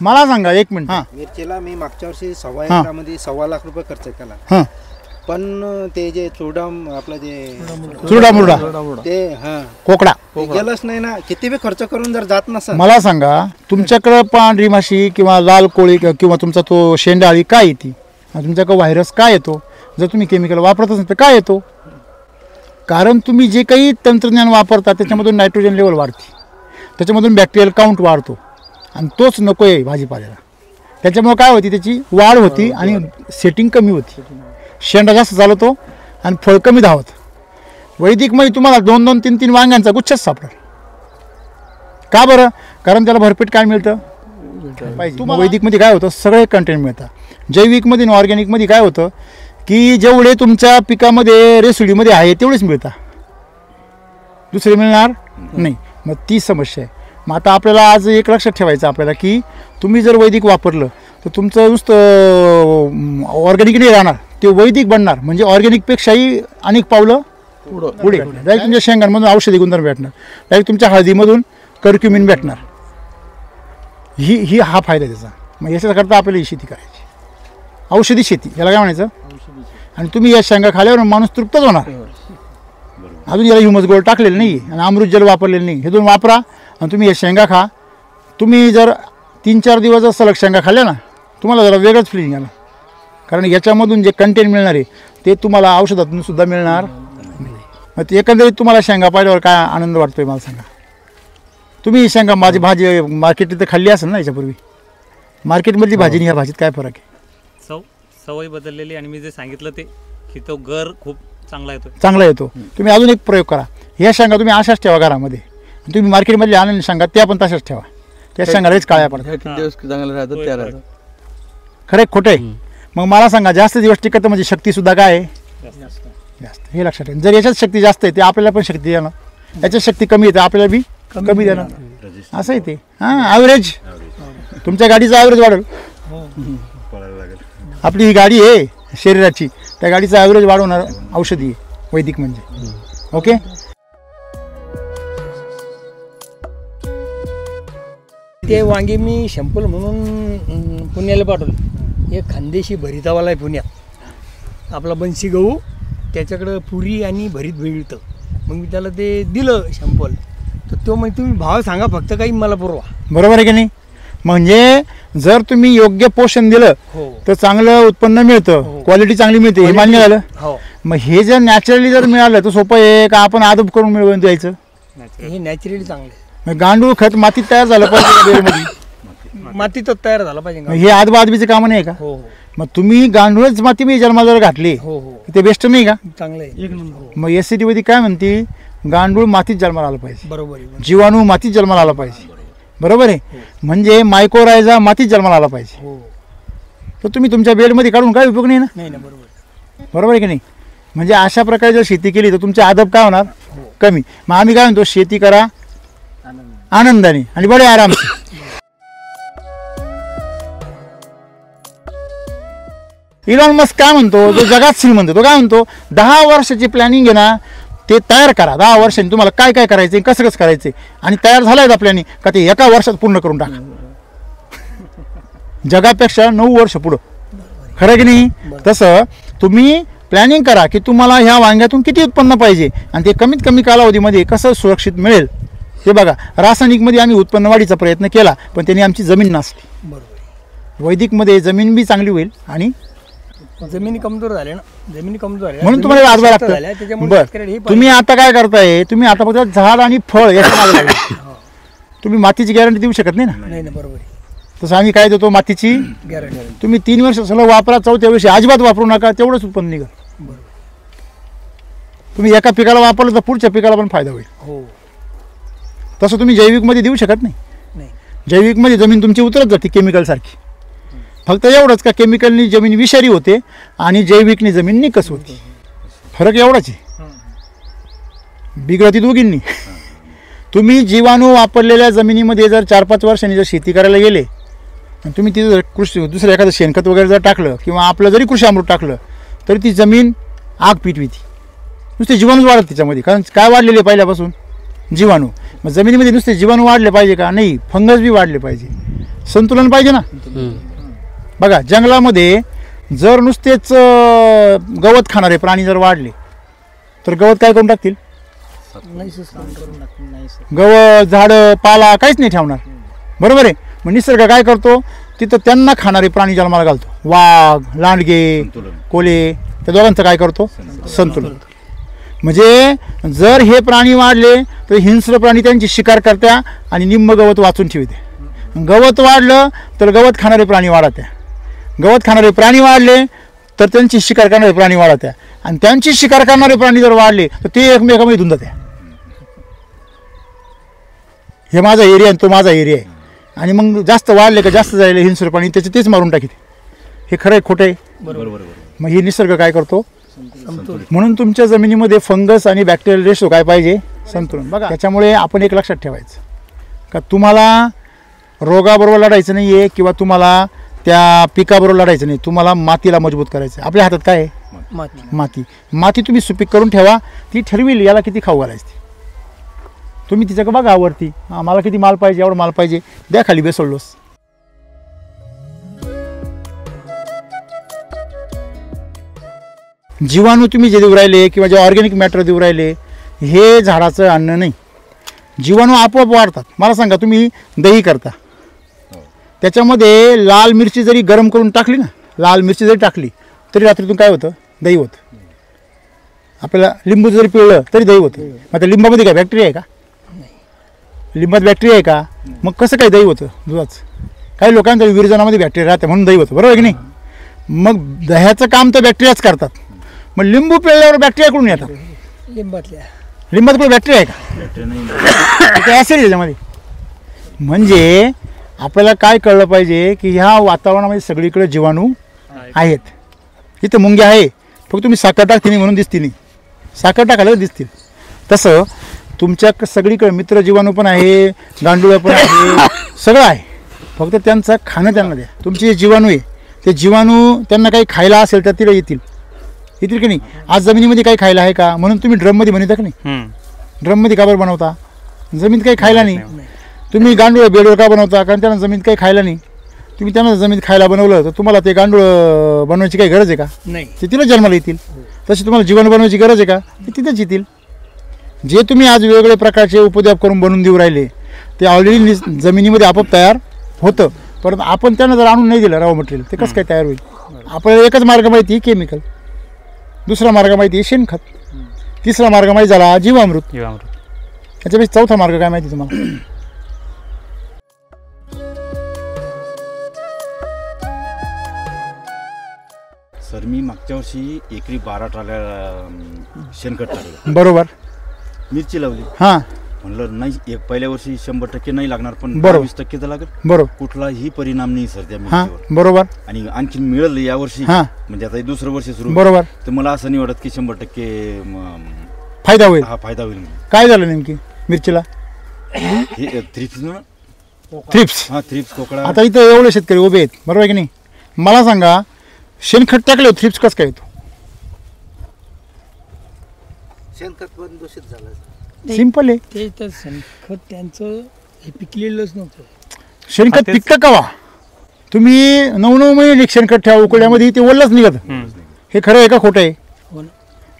मला सांगा 1 मिनिट. हां, मिरचीला मी मागच्या वर्षी 1.25 एकरामध्ये 1.25 लाख रुपये खर्च केला. हां, पण ते जे चुरडाम आपलं जे चुरडा मुरडा ते कोकडा गेलंच नाही ना. किती बी खर्च करून जर जात नसेल. मला सांगा तुमच्याकडं पांढरी माशी किंवा लाल कोळी किंवा तुमचा तो शेंडाळी काय येते? तुमच्याकडं व्हायरस काय येतो? जर तुम्ही केमिकल वापरतच नाही तर काय येतो? कारण तुम्ही जे काही तंत्रज्ञान वापरता त्याच्यामधून नायट्रोजन लेवल वाढते, त्याच्यामधून बॅक्टेरियल काउंट वाढतो आणि तोच नको आहे भाजीपाल्याला. त्याच्यामुळे काय होती, त्याची वाढ होती आणि सेटिंग कमी होती. शेंडा जास्त चालवतो आणि फळ कमी धावत. वैदिकमध्ये तुम्हाला 2-2, 3-3 वांग्यांचा गुच्छच सापडेल. का बरं? कारण त्याला भरपेट काय मिळतं? पाहिजे. वैदिकमध्ये काय होतं, सगळे कंटेंट मिळतात. जैविकमध्ये आणि ऑर्गॅनिकमध्ये काय होतं की जेवढे तुमच्या पिकामध्ये रेसिड्यूमध्ये आहे तेवढेच मिळतात, दुसरे मिळणार नाही. मग ती समस्या आहे. मग आता आपल्याला आज एक लक्षात ठेवायचं आपल्याला की तुम्ही जर वैदिक वापरलं तर तुमचं नुसतं ऑर्गॅनिक नाही राहणार, ते वैदिक बनणार. म्हणजे ऑर्गॅनिकपेक्षाही अनेक पावलं पुढे. डायरेक्ट तुमच्या शेंगांमधून औषधी गुणधर्म भेटणार, डायरेक्ट तुमच्या हळदीमधून कर्क्युमिन भेटणार. हा फायदा आहे त्याचा. मग याच्याकरता आपल्याला ही शेती करायची, औषधी शेती याला काय म्हणायचं. आणि तुम्ही या शेंगा खाल्यावर माणूस तृप्तच होणार. अजून याला ह्युमस गोल्ड टाकलेलं नाही आणि अमृत जल वापरलेलं नाही. हे दोन वापरा आणि तुम्ही हे शेंगा खा. तुम्ही जर 3-4 दिवस जर सलग शेंगा खाल्ल्या ना, तुम्हाला जरा वेगळंच फिलिंग आला. कारण याच्यामधून जे कंटेंट मिळणार आहे ते तुम्हाला औषधातून सुद्धा मिळणार. मग ते एकंदरीत तुम्हाला शेंगा पाहिल्यावर काय आनंद वाटतोय मला सांगा. तुम्ही शेंगा माझी भाजी मार्केट तर खाल्ली असेल ना याच्यापूर्वी. मार्केटमधली भाजी आणि ह्या भाजीत काय फरक आहे. सवय बदललेली. आणि मी जे सांगितलं ते की तो गर खूप चांगला येतो. तुम्ही अजून एक प्रयोग करा. ह्या शेंगा तुम्ही अशाच ठेवा घरामध्ये. तुम्ही मार्केटमधले आणलेल्या शेंगा त्या पण तशाच ठेवा. त्या शेंगा लयच काळ्या पडतात. खरे खोटे आहे. मग मला सांगा जास्त दिवस टिकत म्हणजे शक्ती सुद्धा काय आहे, जास्त. हे लक्षात ठेवा. जर याच्यात शक्ती जास्त आहे ते आपल्याला पण शक्ती देणार, याच्यात शक्ती कमी येते आपल्याला बी कमी देणार. असं आहे ते. हां, ॲव्हरेज तुमच्या गाडीचा ॲव्हरेज वाढेल. आपली ही गाडी आहे शरीराची, त्या गाडीचा ॲव्हरेज वाढवणार औषधी आहे वैदिक म्हणजे. ओके. ते वांगे मी शॅम्पल म्हणून पुण्याला पाठवले. एक खानदेशी भरितावाला आहे पुण्यात, आपला बन्सी गहू, त्याच्याकडं पुरी आणि भरीत मिळतं. मग मी त्याला ते दिलं शॅम्पल, तर तो मग तुम्ही भाव सांगा फक्त, काही मला पुरवा. बरोबर आहे की नाही. म्हणजे जर तुम्ही योग्य पोषण दिलं तर चांगलं उत्पन्न मिळतं, क्वालिटी चांगली मिळते, हे मान्य झालं. मग हे जर नॅचरली जर मिळालं तर सोपं आहे का आपण आदब करून मिळवून द्यायचं. हे नॅचरली चांगलं आहे. मग गांडूळ खत मातीत तयार झालं पाहिजे, मातीतच तयार झालं पाहिजे. हे आदबादबीचे काम नाही का. मग तुम्ही गांडूळच माती जन्माला जर घातली ते बेस्ट नाही का. चांगलं आहे. मग SCT मध्ये काय म्हणते, गांडूळ मातीत जन्माला आला पाहिजे, बरोबर आहे. जीवाणू मातीत जन्माला आला पाहिजे, बरोबर आहे. म्हणजे मायक्रोरायझा मातीत जन्माला आला पाहिजे. तर तुम्ही तुमच्या बेडमध्ये काढून काय उपयोग नाही ना. बरोबर आहे की नाही. म्हणजे अशा प्रकारे जर शेती केली तर तुमचे आदब काय होणार, कमी. मग आम्ही काय म्हणतो, शेती करा आनंदाने आणि बडे आराम. इलॉन मस्क काय म्हणतो, जो जगात श्रीमंत, तो काय म्हणतो, 10 वर्षाची प्लॅनिंग आहे ना ते तयार करा. 10 वर्षांनी तुम्हाला काय काय करायचं, कसं कसं करायचं, आणि तयार झालंय का प्लॅनिंग का ते एका वर्षात पूर्ण करून टाका. जगापेक्षा 9 वर्ष पुढं. खरं की नाही. तसं तुम्ही प्लॅनिंग करा की तुम्हाला ह्या वांग्यातून किती उत्पन्न पाहिजे आणि ते कमीत कमी कालावधीमध्ये कसं सुरक्षित मिळेल. ते बघा, रासायनिकमध्ये आम्ही उत्पन्न वाढीचा प्रयत्न केला पण त्यांनी आमची जमीन नसली. वैदिकमध्ये जमीन बी चांगली होईल आणि जमिनी कमजोर झाल्या ना, जमिनी कमजोर झाल्या म्हणून तुम्हाला आजवा लागतं. बरं, तुम्ही आता काय करताय, तुम्ही आता फक्त झाड आणि फळ याच्या मागे लागले. तुम्ही मातीची गॅरंटी देऊ शकत नाही ना. नाही ना, बरोबर. तसं आम्ही काय देतो, मातीची गॅरंटी. तुम्ही 3 वर्ष सलग वापरा, 4थ्या वर्षी अजिबात वापरू नका, तेवढंच उत्पन्न निघेल. तुम्ही एका पिकाला वापरलं तर पुढच्या पिकाला पण फायदा होईल. तसं तुम्ही जैविकमध्ये देऊ शकत नाही. जैविकमध्ये जमीन तुमची उतरत जाते केमिकल सारखी. फक्त एवढंच का केमिकलनी जमीन विषारी होते आणि जैविकनी जमीन निकस होते. फरक एवढाच आहे. बिघडती दोघींनी. तुम्ही जीवाणू वापरलेल्या जमिनीमध्ये जर 4-5 वर्षांनी जर शेती करायला गेले आणि तुम्ही तिथं जर कृषी दुसरं एखादं शेणखत वगैरे जर टाकलं किंवा आपलं जरी कृषी अमृत टाकलं तरी ती जमीन आग पिटविती. नुसते जीवाणूच वाढत त्याच्यामध्ये. कारण काय वाढलेले पहिल्यापासून जीवाणू. मग जमिनीमध्ये नुसते जीवाणू वाढले पाहिजे का, नाही, फंगस बी वाढले पाहिजे, संतुलन पाहिजे ना. बघा, जंगलामध्ये जर नुसतेच गवत खाणारे प्राणी जर वाढले तर गवत काय करून टाकतील, गवत झाडं पाला काहीच नाही ठेवणार. बरोबर आहे. मग निसर्ग काय करतो, तिथं त्यांना खाणारे प्राणी जन्माला घालतो. वाघ, लांडगे, कोले, त्या दोघांचं काय करतो, संतुलन. म्हणजे जर हे प्राणी वाढले तर हिंस्र प्राणी त्यांची शिकार करत्या आणि निम्म गवत वाचून ठेवते. गवत वाढलं तर गवत खाणारे प्राणी वाढत्या. गवत खाणारे प्राणी वाढले तर त्यांची शिकार करणारे प्राणी वाढत्या आणि त्यांची शिकार करणारे प्राणी जर वाढले तर ते एकमेकांमध्ये धुंदत्या. हे माझा एरिया आणि तो माझा एरिया आहे. आणि मग जास्त वाढले का जास्त जायला हिंसर पाणी त्याचे तेच मारून टाकीत. हे खरं आहे खोटं आहे? बरोबर. मग हे निसर्ग काय करतो? म्हणून तुमच्या जमिनीमध्ये फंगस आणि बॅक्टेरियल रेशो काय पाहिजे? संतुलन. बघा त्याच्यामुळे आपण एक लक्षात ठेवायचं का तुम्हाला रोगाबरोबर लढायचं नाही आहे किंवा तुम्हाला त्या पिकाबरोबर लढायचं नाही, तुम्हाला मातीला मजबूत करायचं. आपल्या हातात काय आहे? माती तुम्ही सुपीक करून ठेवा, ती ठरविल याला किती खाऊ घालायची. तुम्ही तिच्याकडे बघा वरती, मला किती माल पाहिजे, एवढं माल पाहिजे, द्या खाली बेसोड डोस. जीवाणू तुम्ही जे देऊ राहिले किंवा जे ऑर्गॅनिक मॅटर देऊ राहिले हे झाडाचं अन्न नाही. जीवाणू आपोआप वाढतात. मला सांगा, तुम्ही दही करता, त्याच्यामध्ये लाल मिरची जरी गरम करून टाकली ना, लाल मिरची जरी टाकली तरी रात्रीतून काय होतं? दही होतं. आपल्याला लिंबू जरी पिळलं तरी दही होतं. मग त्या लिंबामध्ये काय बॅक्टेरिया आहे का? लिंबात बॅक्टेरिया आहे का? मग कसं काय दही होतं दुधाचं? काही लोकांच्या विरजनामध्ये बॅक्टेरिया राहते म्हणून दही होतं, बरोबर की नाही? मग दह्याचं काम तर बॅक्टेरियाच करतात. मग लिंबू पिळल्यावर बॅक्टेरिया कुठून येतात? लिंबात पण बॅक्टेरिया आहे का? ॲसिड आहे त्याच्यामध्ये. म्हणजे आपल्याला काय कळलं पाहिजे की ह्या वातावरणामध्ये सगळीकडे जीवाणू आहेत. इथं मुंग्या आहे, फक्त तुम्ही साखर टाकते नाही म्हणून दिसते नाही, साखर टाकायला दिसतील. तसं तुमच्या सगळीकडे मित्र जीवाणू पण आहे, गांडुळं पण आहे, सगळं आहे. फक्त त्यांचं खाणं त्यांना द्या. तुमचे जे जीवाणू आहे ते जीवाणू त्यांना काही खायला असेल तर तिला येतील की नाही? आज जमिनीमध्ये काही खायला आहे का? म्हणून तुम्ही ड्रममध्ये बनवता की नाही? ड्रममध्ये का बरं बनवता? जमिनीत काही खायला नाही. तुम्ही गांडूळ बेडवर का बनवता? कारण त्यांना जमिनीत काही खायला नाही. तुम्ही त्यांना जमिनीत खायला बनवलं तर तुम्हाला ते गांडूळ बनवायची काही गरज आहे का? नाही. ते तिला जन्माला येतील. तशी तुम्हाला जीवन बनवायची गरज आहे का? ते तिथेच येतील. जे तुम्ही आज वेगवेगळे प्रकारचे उपद्रव करून बनवून देऊ राहिले ते ऑलरेडी जमिनीमध्ये आपोआप तयार होतं. परंतु आपण त्यांना जर आणून नाही दिलं रॉ मटेरियल, ते कसं काय तयार होईल? आपल्याला एकच मार्ग माहिती आहे, केमिकल. दुसरा मार्ग माहिती आहे शेणखत. तिसरा मार्ग माहिती झाला जीवामृत. त्याच्यापेक्षा चौथा मार्ग काय माहिती तुम्हाला? सर मी मागच्या वर्षी एकरी 12 ट्रॉल्या शेणखत टाकलं. बरोबर. मिरची लावली. हां. म्हणलं नाही, पहिल्या वर्षी 100% नाही लागणार, पण बरोबर. 20% तर लागेल. बरोबर. कुठलाही परिणाम नाही सर त्या हां मिरचीवर. बरोबर. आणि आणखी मिळालं या वर्षी, हां. म्हणजे आता हे दुसरं वर्ष सुरू. बरोबर. तर मला असं नाही वाटत की 100% फायदा होईल. हा फायदा होईल. काय झालं नेमकी मिरचीला? हे थ्रिप्स. हा थ्रिप्स कोकळा. आता इथं एवढे शेतकरी उभे आहेत, बरोबर आहे की नाही? मला सांगा, शेणखत टाकलं थ्रिप्स कसं काय येतो? शेणखत पण दूषित झालं. सिंपल आहे. ते तर शेणखत त्यांचं हे पिकलेलंच नव्हतं. शेणखत पिकतं कवा? तुम्ही 9 महिने शेणखत ठेवा उकळ्यामध्ये, ते ओलच निघत. हे खरं आहे का खोटं आहे?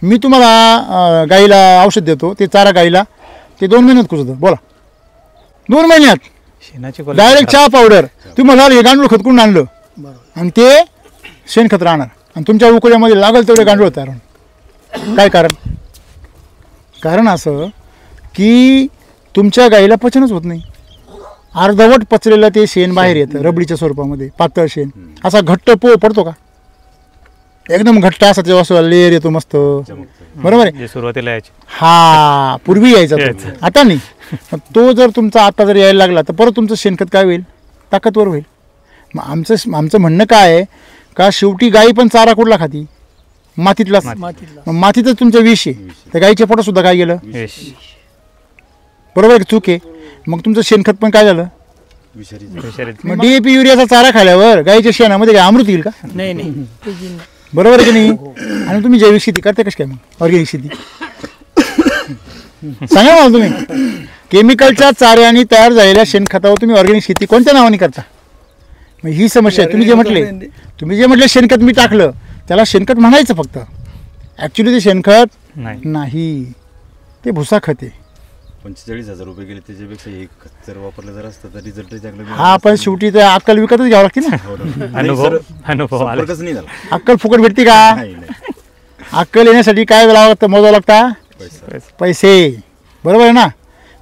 मी तुम्हाला गाईला औषध देतो, ते चारा गाईला ते 2 महिन्यात कुजतं. बोला, 2 महिन्यात डायरेक्ट चहा पावडर तुम्हाला हे गांडूळ खत कुठून आणलं आणि ते शेणखत राहणार आणि तुमच्या उकळ्यामध्ये लागल तेवढे गांडूळ तयार होणार. काय कारण? कारण असं की तुमच्या गाईला पचनच होत नाही. अर्धवट पचलेलं ते शेण बाहेर येतं रबडीच्या स्वरूपामध्ये, पातळ शेण. असा घट्ट पोळ पडतो का? एकदम घट्ट असा तेव्हा लेअर येतो मस्त, बरोबर आहे? सुरुवातीला यायची. हा, पूर्वी यायचा तो, आता नाही. तो जर तुमचा आता जर यायला लागला तर परत तुमचं शेणखत काय होईल? ताकदवर होईल. मग आमचं म्हणणं काय आहे का शेवटी गाई पण चारा कुठला खाती? मातीतलाच. मातीतच तुमचं विष आहे. त्या गाईच्या पोटात सुद्धा काय गेलं? बरोबर आहे, चूक आहे. मग तुमचं शेणखत पण काय झालं? मग DAP युरियाचा चारा खाल्यावर गाईच्या शेणामध्ये काय अमृत येईल का? नाही. बरोबर आहे की नाही? आणि तुम्ही जैविक शेती करते कशी काय मग? ऑर्गॅनिक शेती सांगा मला. तुम्ही केमिकलच्या चाऱ्याने तयार झालेल्या शेणखतावर तुम्ही ऑर्गॅनिक शेती कोणत्या नावाने करता? मग ही समस्या आहे. तुम्ही जे म्हटले शेणखत मी टाकलं, त्याला शेणखत म्हणायचं फक्त. ॲक्च्युली ते शेणखत नाही, ते भुसा खत आहे. 45,000 रुपये गेले, त्याच्यापेक्षा हे खत जर वापरलं जर असतं तर रिझल्ट चांगला. हा, पण शेवटी तर अक्कल विकतच घ्यावं लागते ना. अनुभव नाही झाला. अक्कल फुकट भेटते का? अक्कल येण्यासाठी काय लावावं लागतं? मोजावं लागतं पैसे, बरोबर आहे ना?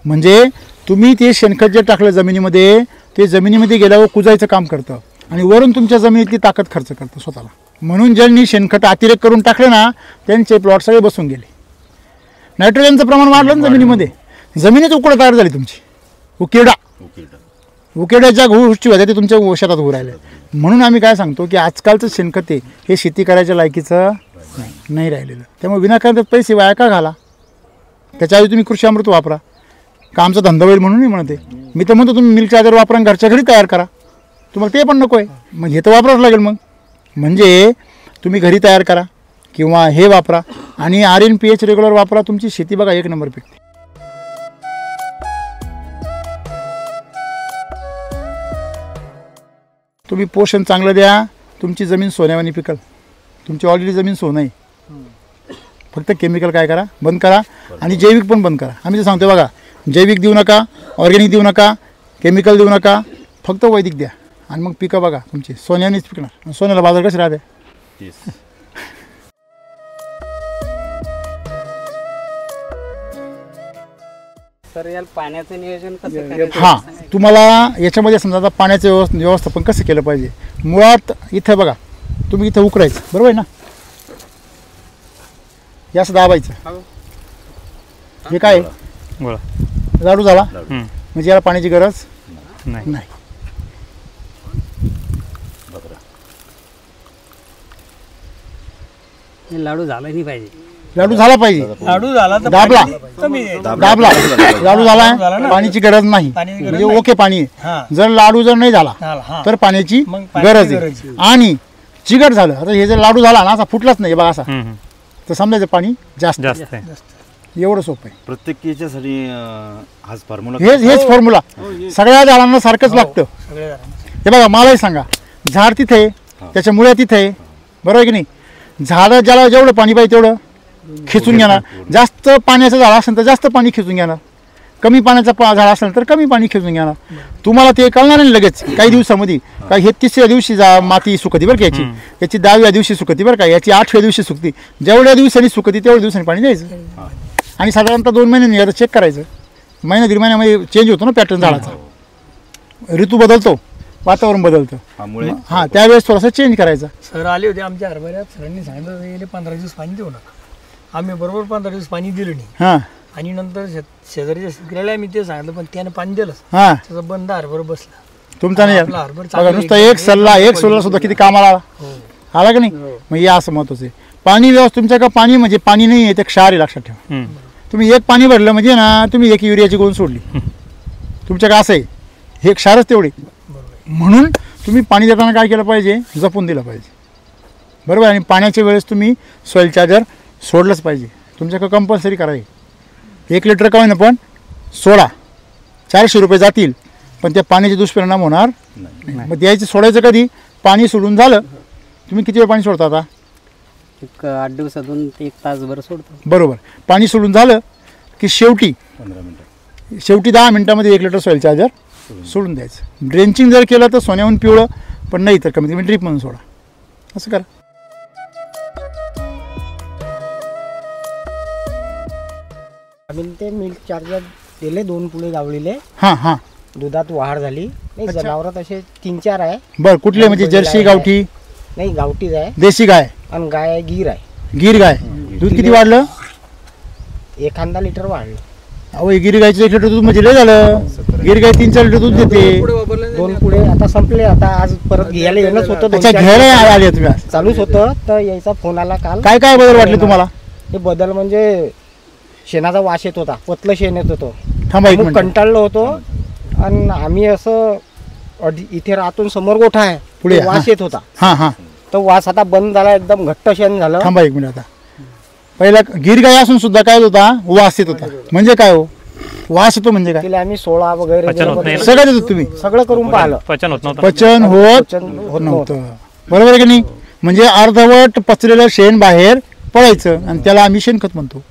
म्हणजे तुम्ही ते शेणखत जे टाकलं जमिनीमध्ये, ते जमिनीमध्ये गेल्यावर कुजायचं काम करतं आणि वरून तुमच्या जमिनीतली ताकद खर्च करतं स्वतःला. म्हणून ज्यांनी शेणखत अतिरेक करून टाकलं ना, त्यांचे प्लॉट सगळे बसून गेले. नायट्रोजनचं प्रमाण वाढलं ना जमिनीमध्ये, जमिनीत उकड तयार झाली तुमची, उकिरडा. उकेड्याच्या गोष्टी होत्या ते तुमच्या शेतात उभं राहिले. म्हणून आम्ही काय सांगतो की आजकालचं शेणखत हे शेती करायच्या लायकीचं नाही राहिलेलं. त्यामुळे विनाकारण पैसे वाया का घाला. त्याच्याआधी तुम्ही कृषी अमृत वापरा का आमचा धंदा होईल म्हणून नाही म्हणते. मी तर म्हणतो तुम्ही मिल्क चार्जर वापरा घरच्या घरी तयार करा. तुम्हाला ते पण नको आहे मग हे तर वापरावंच लागेल. मग म्हणजे तुम्ही घरी तयार करा किंवा हे वापरा आणि RNPH रेग्युलर वापरा. तुमची शेती बघा 1 नंबर पिकते. तुम्ही पोषण चांगलं द्या तुमची जमीन सोन्यावानी पिकल. तुमची ऑलरेडी जमीन सोनं आहे. फक्त केमिकल काय करा बंद करा आणि जैविक पण बंद करा. आम्ही तर सांगतो बघा जैविक देऊ नका, ऑर्गॅनिक देऊ नका, केमिकल देऊ नका, फक्त वैदिक द्या आणि मग पिकं बघा तुमची सोन्यानेच पिकणार. सोन्याला बाजार कसे राहते. सर याला पाण्याचं नियोजन कसं करायचं? हां तुम्हाला याच्यामध्ये समजा आता पाण्याचं व्यवस्थापन कसं केलं पाहिजे. मुळात इथं बघा तुम्ही इथं उकरायचं बरोबर आहे ना. हे असं दाबायचं. हे काय लाडू झाला म्हणजे याला पाण्याची गरज नाही. हे लाडू झाला नाही पाहिजे. लाडू झाला पाहिजे. लाडू झाला तर दाबला कमी आहे. दाबला लाडू झाला पाण्याची गरज नाही म्हणजे ओके पाणी आहे. हां. जर लाडू जर नाही झाला हां. तर पाण्याची मग पाण्याची गरज गरज आहे. आणि चिकट झालं आता हे जर लाडू झाला ना असा फुटलाच नाही बघा असा तर समजायचं पाणी जास्त एवढं सोपं आहे. प्रत्येक याच्यासाठी हाच फॉर्म्युला हेच फॉर्म्युला सगळ्या झाडांना सारखंच लागतं. हे बघा मलाही सांगा झाड तिथे आहे त्याच्या मुळ्या तिथे आहे बरोबर आहे की नाही. झाडं ज्याला जेवढं पाणी पाहिजे तेवढं खेचून घेणार. जास्त पाण्याचं झाड असेल तर जास्त पाणी खेचून घेणार. कमी पाण्याचं झाड असेल तर कमी पाणी खेचून घेणार. तुम्हाला ते कळणार नाही लगेच काही दिवसामध्ये. काय हे 3ऱ्या दिवशी माती सुकती बरं का याची 10व्या दिवशी सुकती बरं का याची 8व्या दिवशी सुकती. जेवढ्या दिवसांनी सुकती तेवढ्या दिवसांनी पाणी द्यायचं आणि साधारणतः 2 महिन्यांनी आता चेक करायचं. महिना 1.5 महिन्यामध्ये चेंज होतो ना पॅटर्न झाडाचा. ऋतू बदलतो वातावरण बदलतं. हां त्यावेळेस थोडासा चेंज करायचा. सर आले होते आमच्या हरभऱ्यात. सरांनी सांगितलं गेले 15 दिवस पाणी देऊ नका. आम्ही बरोबर 15 दिवस पाणी दिलं नाही. हां आणि नंतर शेजारीच्या शेतकऱ्याला आम्ही ते सांगितलं पण त्याने पाणी दिलं. हां त्याचा बंद हरभरा बसला. तुमचा नाही आपला हरभरा बघा चांगला नुसता एक सल्ला सुद्धा किती कामाला आला का नाही. मग हे असं महत्वाचं आहे. पाणी व्यवस्था तुमच्या का पाणी म्हणजे पाणी नाही आहे ते क्षार आहे लक्षात ठेवा. तुम्ही एक पाणी भरलं म्हणजे ना तुम्ही एक युरियाची गोण सोडली. तुमच्या का असं आहे हे क्षारच तेवढे. म्हणून तुम्ही पाणी देताना काय केलं पाहिजे जपून दिलं पाहिजे बरोबर. आणि पाण्याच्या वेळेस तुम्ही सॉईल चार्जर सोडलंच पाहिजे. तुमच्याकडं कंपल्सरी करायचं. 1 लिटर का होईना पण सोडा. 400 रुपये जातील पण त्या पाण्याचे दुष्परिणाम होणार नाही. मग द्यायचं सोडायचं कधी पाणी सोडून झालं. तुम्ही किती वेळ पाणी सोडता आता. एक 8 दिवसातून 1 तासभर सोडतो बरोबर. पाणी सोडून झालं की शेवटी 10 मिनिटामध्ये 1 लिटर सॉईल चार्जर सोडून द्यायचं. ड्रेंचिंग जर केलं तर सोन्याहून पिवळं पण नाही तर कमीत कमी ड्रीप म्हणून सोडा. असं करा. आम्ही ते मिल्क चार्जर दिले 2 पुढे गावलेले. हां हां दुधात वाढ झाली. नाही जनावर तसे 3-4 आहे. बरं कुठले म्हणजे जर्सी गावठी नाही गावठीच आहे. देशी गाय आणि गाय आहे गीर आहे. गिर गाय दूध किती वाढलं. 1 लिटर वाढलं. अहो गिर गायचं 1 लिटर दूध म्हणजे लय झालं. गिर गाय 3-4 लिटर दूध देते. 2 पुढे आता संपले. आता आज परत घ्यायला येणंच होतं. अच्छा घ्यायला आले तुम्ही आज. चालूच होतं तर यायचा फोन आला काल. काय काय बदल वाटले तुम्हाला. हे बदल म्हणजे शेणाचा वास येत होता. पतलं शेण येत होतं. थांबा एक खूप मिनिट. कंटाळलो होतो आणि आम्ही असं इथे राहतून समोर गोठा आहे पुढे, ते वास येत होता. हां हां तो वास आता बंद झाला. एकदम घट्ट शेण झालं. थांबा एक मिनिट. आता पहिला गिर गाय असून सुद्धा काय होता वास येत होता. म्हणजे काय हो वास येतो म्हणजे काय. तिला आम्ही 16 वगैरे सगळं देतो तुम्ही. सगळं करून पाहिलं. पचन होत नव्हतं. पचन होत नव्हतं बरोबर आहे की नाही. म्हणजे अर्धवट पचलेलं शेण बाहेर पडायचं आणि त्याला आम्ही शेणखत म्हणतो.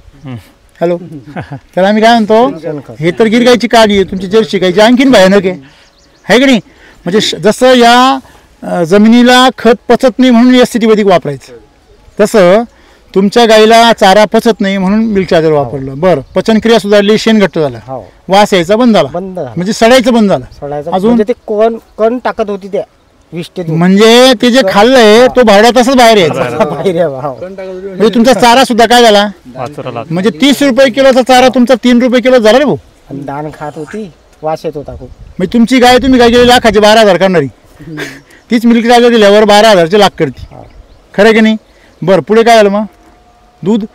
हॅलो त्याला आम्ही काय म्हणतो. हे तर गिर गायची काळी आहे. तुमची जर्सी गायची आणखीन भयानक आहे की नाही. म्हणजे जसं या जमिनीला खत पचत नाही म्हणून एस सी टी वैदिक वापरायचं तसं तुमच्या गाईला चारा पचत नाही म्हणून मिल्क चार्जर वापरलं. बरं पचनक्रिया सुधारली. शेण घट्ट झालं. वास यायचा बंद झाला. म्हणजे सडायचं बंद झालं. अजून ते कण टाकत होती त्या म्हणजे ते जे खाल्लंय तो भाड्या तसंच बाहेर यायचा. म्हणजे तुमचा चारा सुद्धा काय झाला म्हणजे 30 रुपये किलोचा चारा तुमचा 3 रुपये किलो झाला रे भाऊ. दाण खात होती. वास येत होता खूप. मग तुमची गाय तुम्ही काय केली लाखाची 12,000 करणारी तीच मिल्क चार्जर दिल्यावर 12,000चे लाख करते, खरं की नाही? बरं, पुढे काय झालं मग? दूध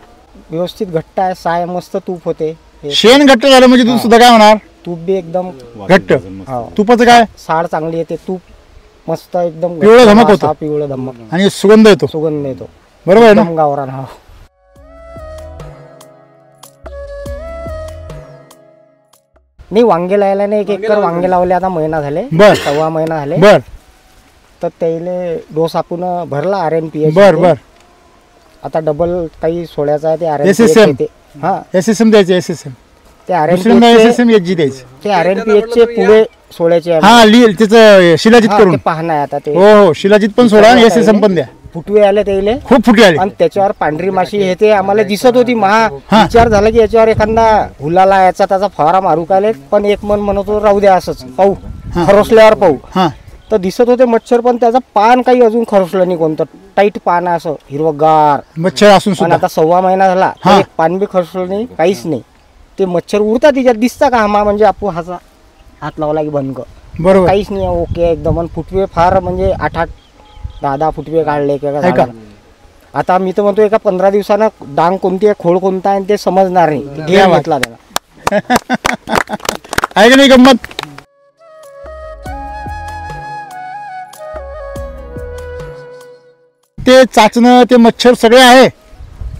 व्यवस्थित घट्ट आहे, साय मस्त तूप होते. शेण घट्ट झालं म्हणजे दूध सुद्धा काय होणार? तूप बी एकदम घट्ट. हो. तुपाचं काय? साड चांगली येते, तूप मस्त एकदम पिवळं धमक होतं. पिवळं धमक, आणि सुगंध येतो, सुगंध येतो, बरोबर आहे ना? एकदम गावरान. हा, मी वांगे लायला नाही, 1 एकर वांगे लावले आता महिना झाले, बर. 1.25 महिना झाले. बर तर त्याले डोस आपण भरला RNPH. बर बर. आता डबल काही सोड्याचा आहे ते SSM. RNPH येते. हा, SSM द्यायचे, SSM ते दुसऱ्यांदा RNPH SSM HG द्यायचे. ते RNPH चे पुढे सोड्याचे आहे. हा, लिहिल त्याचं शिलाजित हा, करून. ते पाहणं आहे आता. ते हो हो, शिलाजित पण सोडा आणि SSM पण द्या. फुटवे आले त्याले, खूप फुटे आले. आणि त्याच्यावर पांढरी माशी हे ते आम्हाला दिसत होती. विचार झाला की याच्यावर एखादा हुलाला याचा त्याचा फवारा मारू काय, पण एक मन म्हणत होतो राहू द्या असंच पाहू, खरसल्यावर पाहू. हा, तर दिसत होते मच्छर, पण त्याचा पान काही अजून खरसलं नाही, कोणतं टाईट पान आहे असं हिरवगार. मच्छर असून पण सुद्धा आता 1.25 महिना झाला, हा. एक पान बी खरसलं नाही, काहीच नाही. ते मच्छर उडतात त्याच्यात, दिसता का हा म्हणजे आपण हाचा हात लावला की बंद, बरोबर. काहीच नाही. ओके एकदम. आणि फुटवे फार म्हणजे 8-8, 10-10 फुटवे काढले का आहे का? झाडाला. आता मी तर म्हणतो एका 15 दिवसानं डांग कोणती आहे, खोड कोणता आहे ते समजणार नाही. घेर घेतला त्याला. आहे का नाही गंमत? ते चाचणं, ते मच्छर सगळे आहे,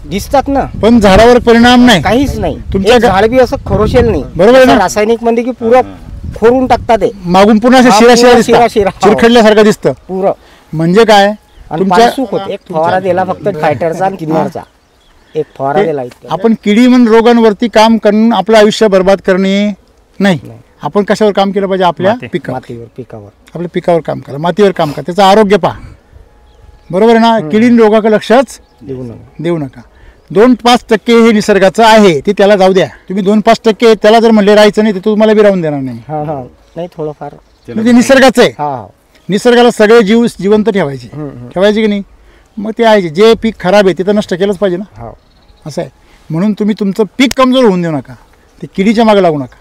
दिसतात ना, पण झाडावर परिणाम नाही. काहीच नाही. तुमच्या एक झाड बी असं खरोशेल नाही. बरोबर आहे ना? असं रासायनिक मध्ये की पुरं खोडून टाकतात ते मागून पुन्हा असे हा, शिरा पुन्हा शिरा शिरा. दिसतं, चिरखडल्यासारखं दिसतं. पुरं. म्हणजे काय? आणि तुमच्या पानसूक होते. एक फवारा दिला फक्त फायटरचा आणि किन्नरचा, एक फवारा दिला इतका. आपण किडी म्हणून रोगांवरती काम करून आपलं आयुष्य बर्बाद करणे नाही. आपण कशावर काम केलं पाहिजे? आपल्या पिकावर, मातीवर, पिकावर. आपल्या पिकावर काम करा, मातीवर काम करा, त्याचं आरोग्य पहा, बरोबर आहे ना? किडी रोगाकडे लक्षच देऊ नका. 2-5% हे निसर्गाचं आहे, ते त्याला जाऊ द्या. तुम्ही 2-5% त्याला जर म्हणले राहायचं नाही, तर तुम्हाला बी राहून देणार नाही. हा हा, नाही थोडंफार. म्हणजे निसर्गाचं आहे. हा, निसर्गाला सगळे जीव जिवंत ठेवायचे, ठेवायचे की नाही? मग ते आहे, जे पीक खराब आहे ते तर नष्ट केलंच पाहिजे ना. असं आहे. म्हणून तुम्ही तुमचं पीक कमजोर होऊन देऊ नका, ते किडीच्या मागे लागू नका,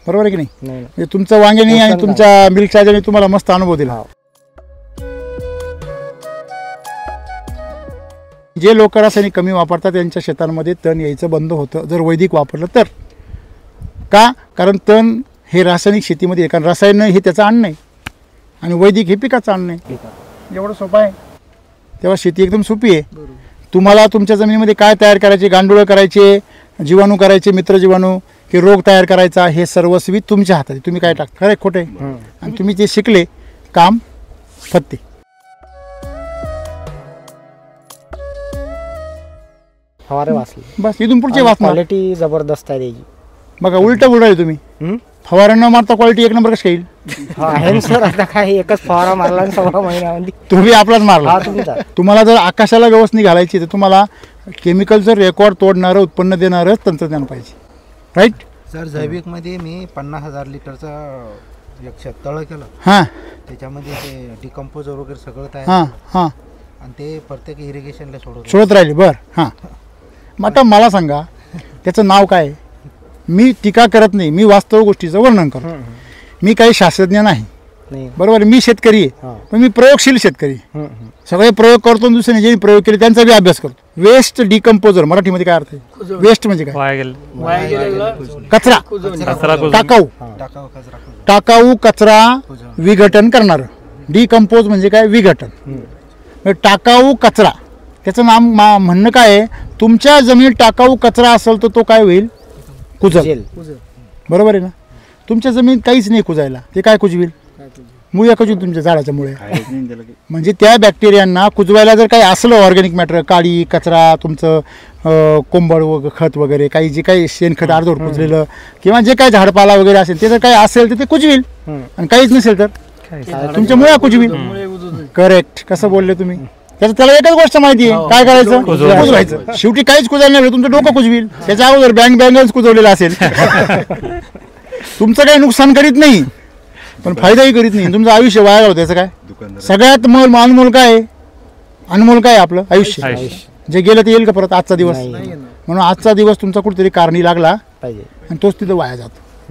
बरोबर आहे की नाही? म्हणजे तुमचं वांग्याने आणि तुमच्या मिल्क चार्जरने तुम्हाला मस्त अनुभव दिला. जे लोक रासायनिक कमी वापरतात त्यांच्या शेतांमध्ये तण यायचं बंद होतं जर वैदिक वापरलं तर. का? कारण तण हे रासायनिक शेतीमध्ये आहे, कारण रसायन हे त्याचं अन्न आहे आणि वैदिक हे पिकाचं अन्न आहे. एवढं सोपं आहे. तेव्हा शेती एकदम सोपी आहे. तुम्हाला तुमच्या जमिनीमध्ये काय तयार करायचे, गांडूळ करायचे, जीवाणू करायचे, मित्र जीवाणू, की रोग तयार करायचा, हे सर्वस्वी तुमच्या हातात आहे. तुम्ही काय टाकता, खरं खोटे, आणि तुम्ही जे शिकले काम फत्ते. फवारे वाचले बस, इथून पुढचे वाचणार. क्वालिटी जबरदस्त आहे त्याची. बघा, उलटं बोलताय तुम्ही. फवारा न मारता क्वालिटी 1 नंबर कसं येईल? आहे ना सर, आता काय एकच फवारा मारला आणि 1.25 महिन्यामध्ये तुम्ही आपलाच मारला. हा तुमचा. तुम्हाला जर आकाशाला व्यवस्थित घालायची तर तुम्हाला केमिकलचं रेकॉर्ड तोडणारं, उत्पन्न देणारं तंत्रज्ञान पाहिजे, राईट? सर, जैविकमध्ये मी 50,000 लिटरचा एक तळ केलं. हां त्याच्यामध्ये ते डिकम्पोजर वगैरे सगळं तयार हां हां आणि ते प्रत्येक इरिगेशनला सोडत राहिले. बरं, हां. मग आता मला सांगा, त्याचं नाव काय? मी टीका करत नाही, मी वास्तव गोष्टीचं वर्णन करतो. मी काही शास्त्रज्ञ नाही, बरोबर? मी शेतकरी आहे, पण मी प्रयोगशील शेतकरी. सगळे प्रयोग करतो, दुसरे जे प्रयोग केले त्यांचा बी अभ्यास करतो. वेस्ट डिकम्पोजर मराठीमध्ये काय अर्थ आहे? वेस्ट म्हणजे काय? कचरा, टाकाऊ कचरा विघटन करणार. डिकम्पोज म्हणजे काय? विघटन. टाकाऊ कचरा, त्याचं नाम म्हणणं काय आहे? तुमच्या जमिनीत टाकाऊ कचरा असेल तर तो काय होईल? कुजल. बरोबर आहे ना? तुमच्या जमिनीत काहीच नाही कुजायला, ते काय कुजविल? मुळ्या कुजून तुमच्या झाडाच्या मुळे. म्हणजे त्या बॅक्टेरियांना कुजवायला जर काही असलं, ऑर्गॅनिक मॅटर, काळी कचरा, तुमचं कोंबड खत वगैरे, काही जे काही शेणखत अर्धवट कुजलेलं, किंवा जे काही झाडपाला वगैरे असेल ते जर काही असेल तर ते कुजविल, आणि काहीच नसेल तर तुमच्या मुळ्या कुजविल. करेक्ट. कसं बोलले तुम्ही? त्याला एकच गोष्ट माहिती आहे, काय करायचं? कुजवायचं. शेवटी काहीच कुजायला नाही, तुमचं डोकं कुजविल. त्याच्या अगोदर बँगच कुजवलेलं असेल. तुमचं काही नुकसान करीत नाही, पण फायदाही करीत नाही. तुमचं आयुष्य वाया घालवतं. त्याचं काय? सगळ्यात अनमोल काय आहे? अनमोल काय आपलं आयुष्य? जे गेलं ते येईल का परत? आजचा दिवस. म्हणून आजचा दिवस तुमचा कुठेतरी कारणी लागला पाहिजे, आणि तोच तिथं वाया जातो.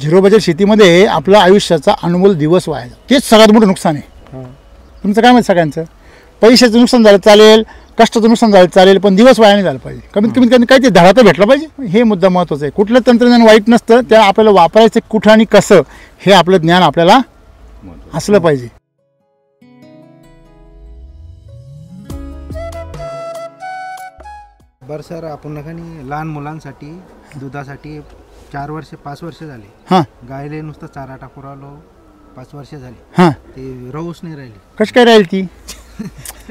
झिरो बजेट शेतीमध्ये आपल्या आयुष्याचा अनमोल दिवस वाया जातो. तेच सगळ्यात मोठं नुकसान आहे. तुमचं काय माहिती सगळ्यांचं, पैशाचं नुकसान झालं चालेल, कष्टाचं नुकसान झालं चालेल, पण दिवस वाया नाही झालं पाहिजे. कमीत कमी काही ते धडा तर भेटला पाहिजे. हे मुद्दा महत्त्वाचा आहे. कुठलं तंत्रज्ञान वाईट नसतं, त्या आपल्याला वापरायचं कुठं आणि कसं हे आपलं ज्ञान आपल्याला असलं पाहिजे. बरं सर, आपण नकानी लहान मुलांसाठी दुधासाठी 4 वर्ष 5 वर्ष झाले. हां गायले नुसतं चारा टाकू राहिलो, 5 वर्ष झाली. हां ते राहूच नाही राहिली. कशी काय राहील ती?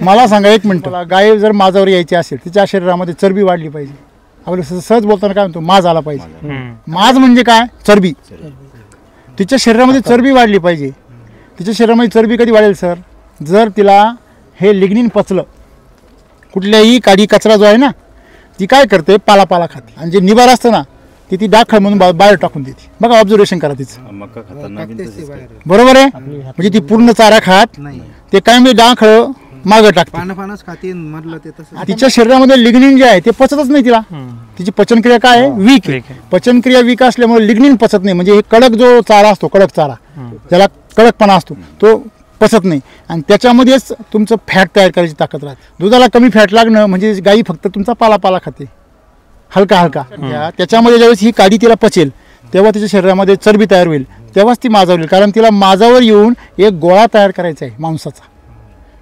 मला सांगा एक मिनिट. मला गाय जर माझ्यावर यायची असेल, तिच्या शरीरामध्ये चरबी वाढली पाहिजे. आपलं सहज बोलताना काय म्हणतो, माज आला पाहिजे. माज म्हणजे काय? चरबी. तिच्या शरीरामध्ये चरबी वाढली पाहिजे. तिच्या शरीरामध्ये चरबी कधी वाढेल सर? जर तिला हे लिग्निन पचलं. कुठल्याही काडी कचरा जो आहे ना, ती काय करते, पाला खाते, आणि जे निबार असतं ना ती दाखल म्हणून बाहेर टाकून देते. बघा, ऑब्झर्वेशन करा तिचं. मका खाताना बरोबर आहे. म्हणजे ती पूर्ण चारा खात नाही, ते काय म्हणजे डाखळ मागं टाकते. पानच खाते म्हटलं ते तसं. तिच्या शरीरामध्ये लिग्निन जे आहे ते पचतच नाही तिला. तिची पचनक्रिया काय आहे? वीक आहे. पचनक्रिया वीक असल्यामुळे लिग्निन पचत नाही. म्हणजे हे कडक जो चारा असतो, कडक चारा, ज्याला कडकपणा असतो, तो पचत नाही. आणि तुमचं फॅट तयार करायची ताकद राहते. दुधाला कमी फॅट लागणं म्हणजे गाई फक्त तुमचा पाला खाते, हलका. त्याच्यामध्ये ज्यावेळेस ही काडी तिला पचेल, तेव्हा तिच्या शरीरामध्ये चरबी तयार होईल, तेव्हाच ती माजावली. कारण तिला माजावर येऊन एक गोळा तयार करायचा आहे,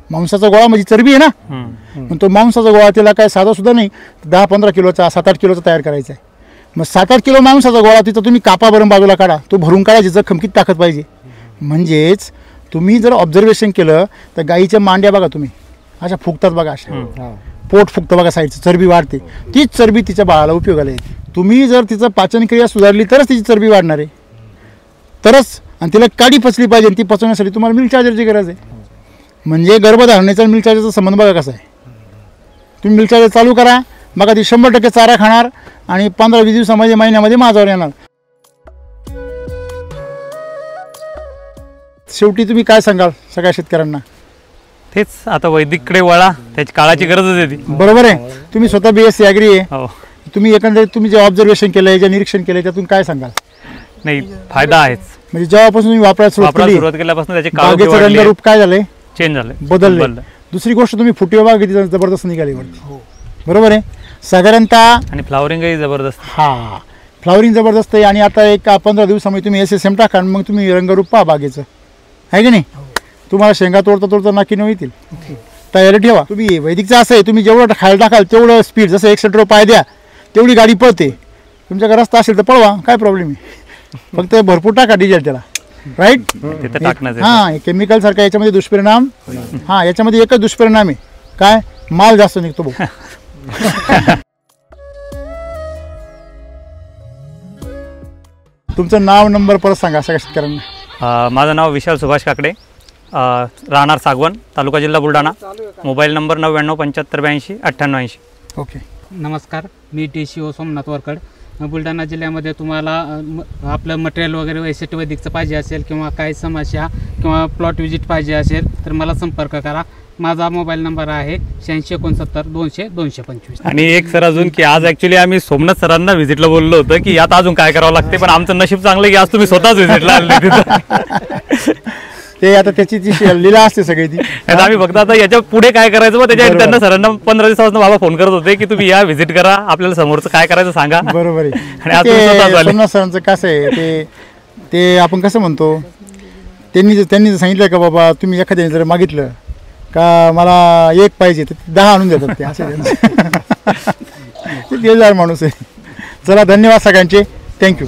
मांसाचा गोळा म्हणजे चरबी आहे ना. तो मांसाचा गोळा तिला काय साधा सुद्धा नाही, 10-15 किलोचा 7-8 किलोचा तयार करायचा आहे. मग 7-8 किलो मांसाचा गोळा तिथं तुम्ही कापा भरून बाजूला काढा, तो भरून काढायची जखम किती ताकद पाहिजे. म्हणजेच तुम्ही जर ऑब्झर्वेशन केलं तर गाईच्या मांड्या बघा तुम्ही, अशा फुगतात बघा, अशा पोट फुगतं बघा, साईडचं चरबी वाढते. तीच चरबी तिच्या बाळाला उपयोगाला येते. तुम्ही जर तिचं पाचनक्रिया सुधारली तरच तिची चरबी वाढणार आहे, तरच. आणि तिला काडी पचली पाहिजे, ती पचवण्यासाठी तुम्हाला मिल्क चार्जरची गरज आहे. म्हणजे गर्भधारणेचा मिल्क चार्जरचा संबंध बघा कसा आहे. तुम्ही मिल्क चार्जर चालू करा, बघा ती 100% चारा खाणार आणि 15-20 दिवसामध्ये, महिन्यामध्ये माझ्यावर येणार. शेवटी तुम्ही काय सांगाल सगळ्या शेतकऱ्यांना? तेच, आता वैदिककडे वळा, त्याची काळाची गरजच आहे ती. बरोबर आहे. तुम्ही स्वतः BSc ॲग्री आहे. हो. तुम्ही एकंदरीत तुम्ही जे ऑब्झर्वेशन केलंय, जे निरीक्षण केलंय, त्यातून काय सांगाल? नाही, फायदा आहेच. म्हणजे जेव्हापासून तुम्ही वापरायला सुरुवात केल्यापासून त्याचे बागेचं रंगरूप काय झालंय? चेंज झालं, बदललं. दुसरी गोष्ट, तुम्ही फुटवे बाग किती जबरदस्त निघाली वरती. बरोबर आहे. साधारणतः आणि फ्लावरिंगही जबरदस्त. हा, फ्लावरिंग जबरदस्त आहे. आणि आता एक 15 दिवसामध्ये तुम्ही SSM टाका, मग तुम्ही रंगरूप पहा बागेचं, आहे की नाही? तुम्हाला शेंगा तोडता नाकी न येतील. तयारी ठेवा. तुम्ही वैदिकचं असं आहे, तुम्ही जेवढं खायला टाकाल तेवढं स्पीड, जसं 100 पाय द्या तेवढी गाडी पळते. तुमच्याकडे रस्ता असेल तर पळवा, काय प्रॉब्लेम आहे. फक्त भरपूर टाका डिझेल त्याला, राईट. हां, केमिकल सारखा याच्यामध्ये दुष्परिणाम. हां, याच्यामध्ये एकच दुष्परिणाम आहे, काय? माल जास्त निघतो भाऊ. तुमचं नाव नंबर परत सांगा सगळ्या शेतकऱ्यांना. माझं नाव विशाल सुभाष काकडे, राहणार सागवण, तालुका जिल्हा बुलढाणा. Mobile number 99-75-82-98. ओके. नमस्कार, मी TCO सोमनाथ वरकड, बुलढाणा जिल्ह्यामध्ये. तुम्हाला आपलं मटेरियल वगैरे ST वैदिकचं पाहिजे असेल किंवा काही समस्या किंवा प्लॉट व्हिजिट पाहिजे असेल तर मला संपर्क करा. माझा मोबाईल नंबर आहे 8669-200-225. आणि एक सर अजून, की आज ॲक्च्युली आम्ही सोमनाथ सरांना व्हिजिटला बोललो होतं की आता अजून काय करावं लागते, पण आमचं नशीब चांगलं की आज तुम्ही स्वतःच व्हिजिटला आले. ते आता त्याची जी लीला असते सगळी ती. आम्ही फक्त आता याच्या पुढे काय करायचं, मग त्याच्या त्यांना सरांना 15 दिवसापासून बाबा फोन करत होते की तुम्ही या व्हिजिट करा, आपल्याला समोरचं काय करायचं सांगा. बरोबर आहे. आणि आज सोमनाथ सरांचं कसं आहे, ते आपण कसं म्हणतो, त्यांनी जर सांगितलं का बाबा तुम्ही एखाद्याने जर मागितलं का मला 1 पाहिजे तर 10 आणून देतात ते, असे ते दिलदार माणूस आहे. चला, धन्यवाद सगळ्यांचे. थँक्यू.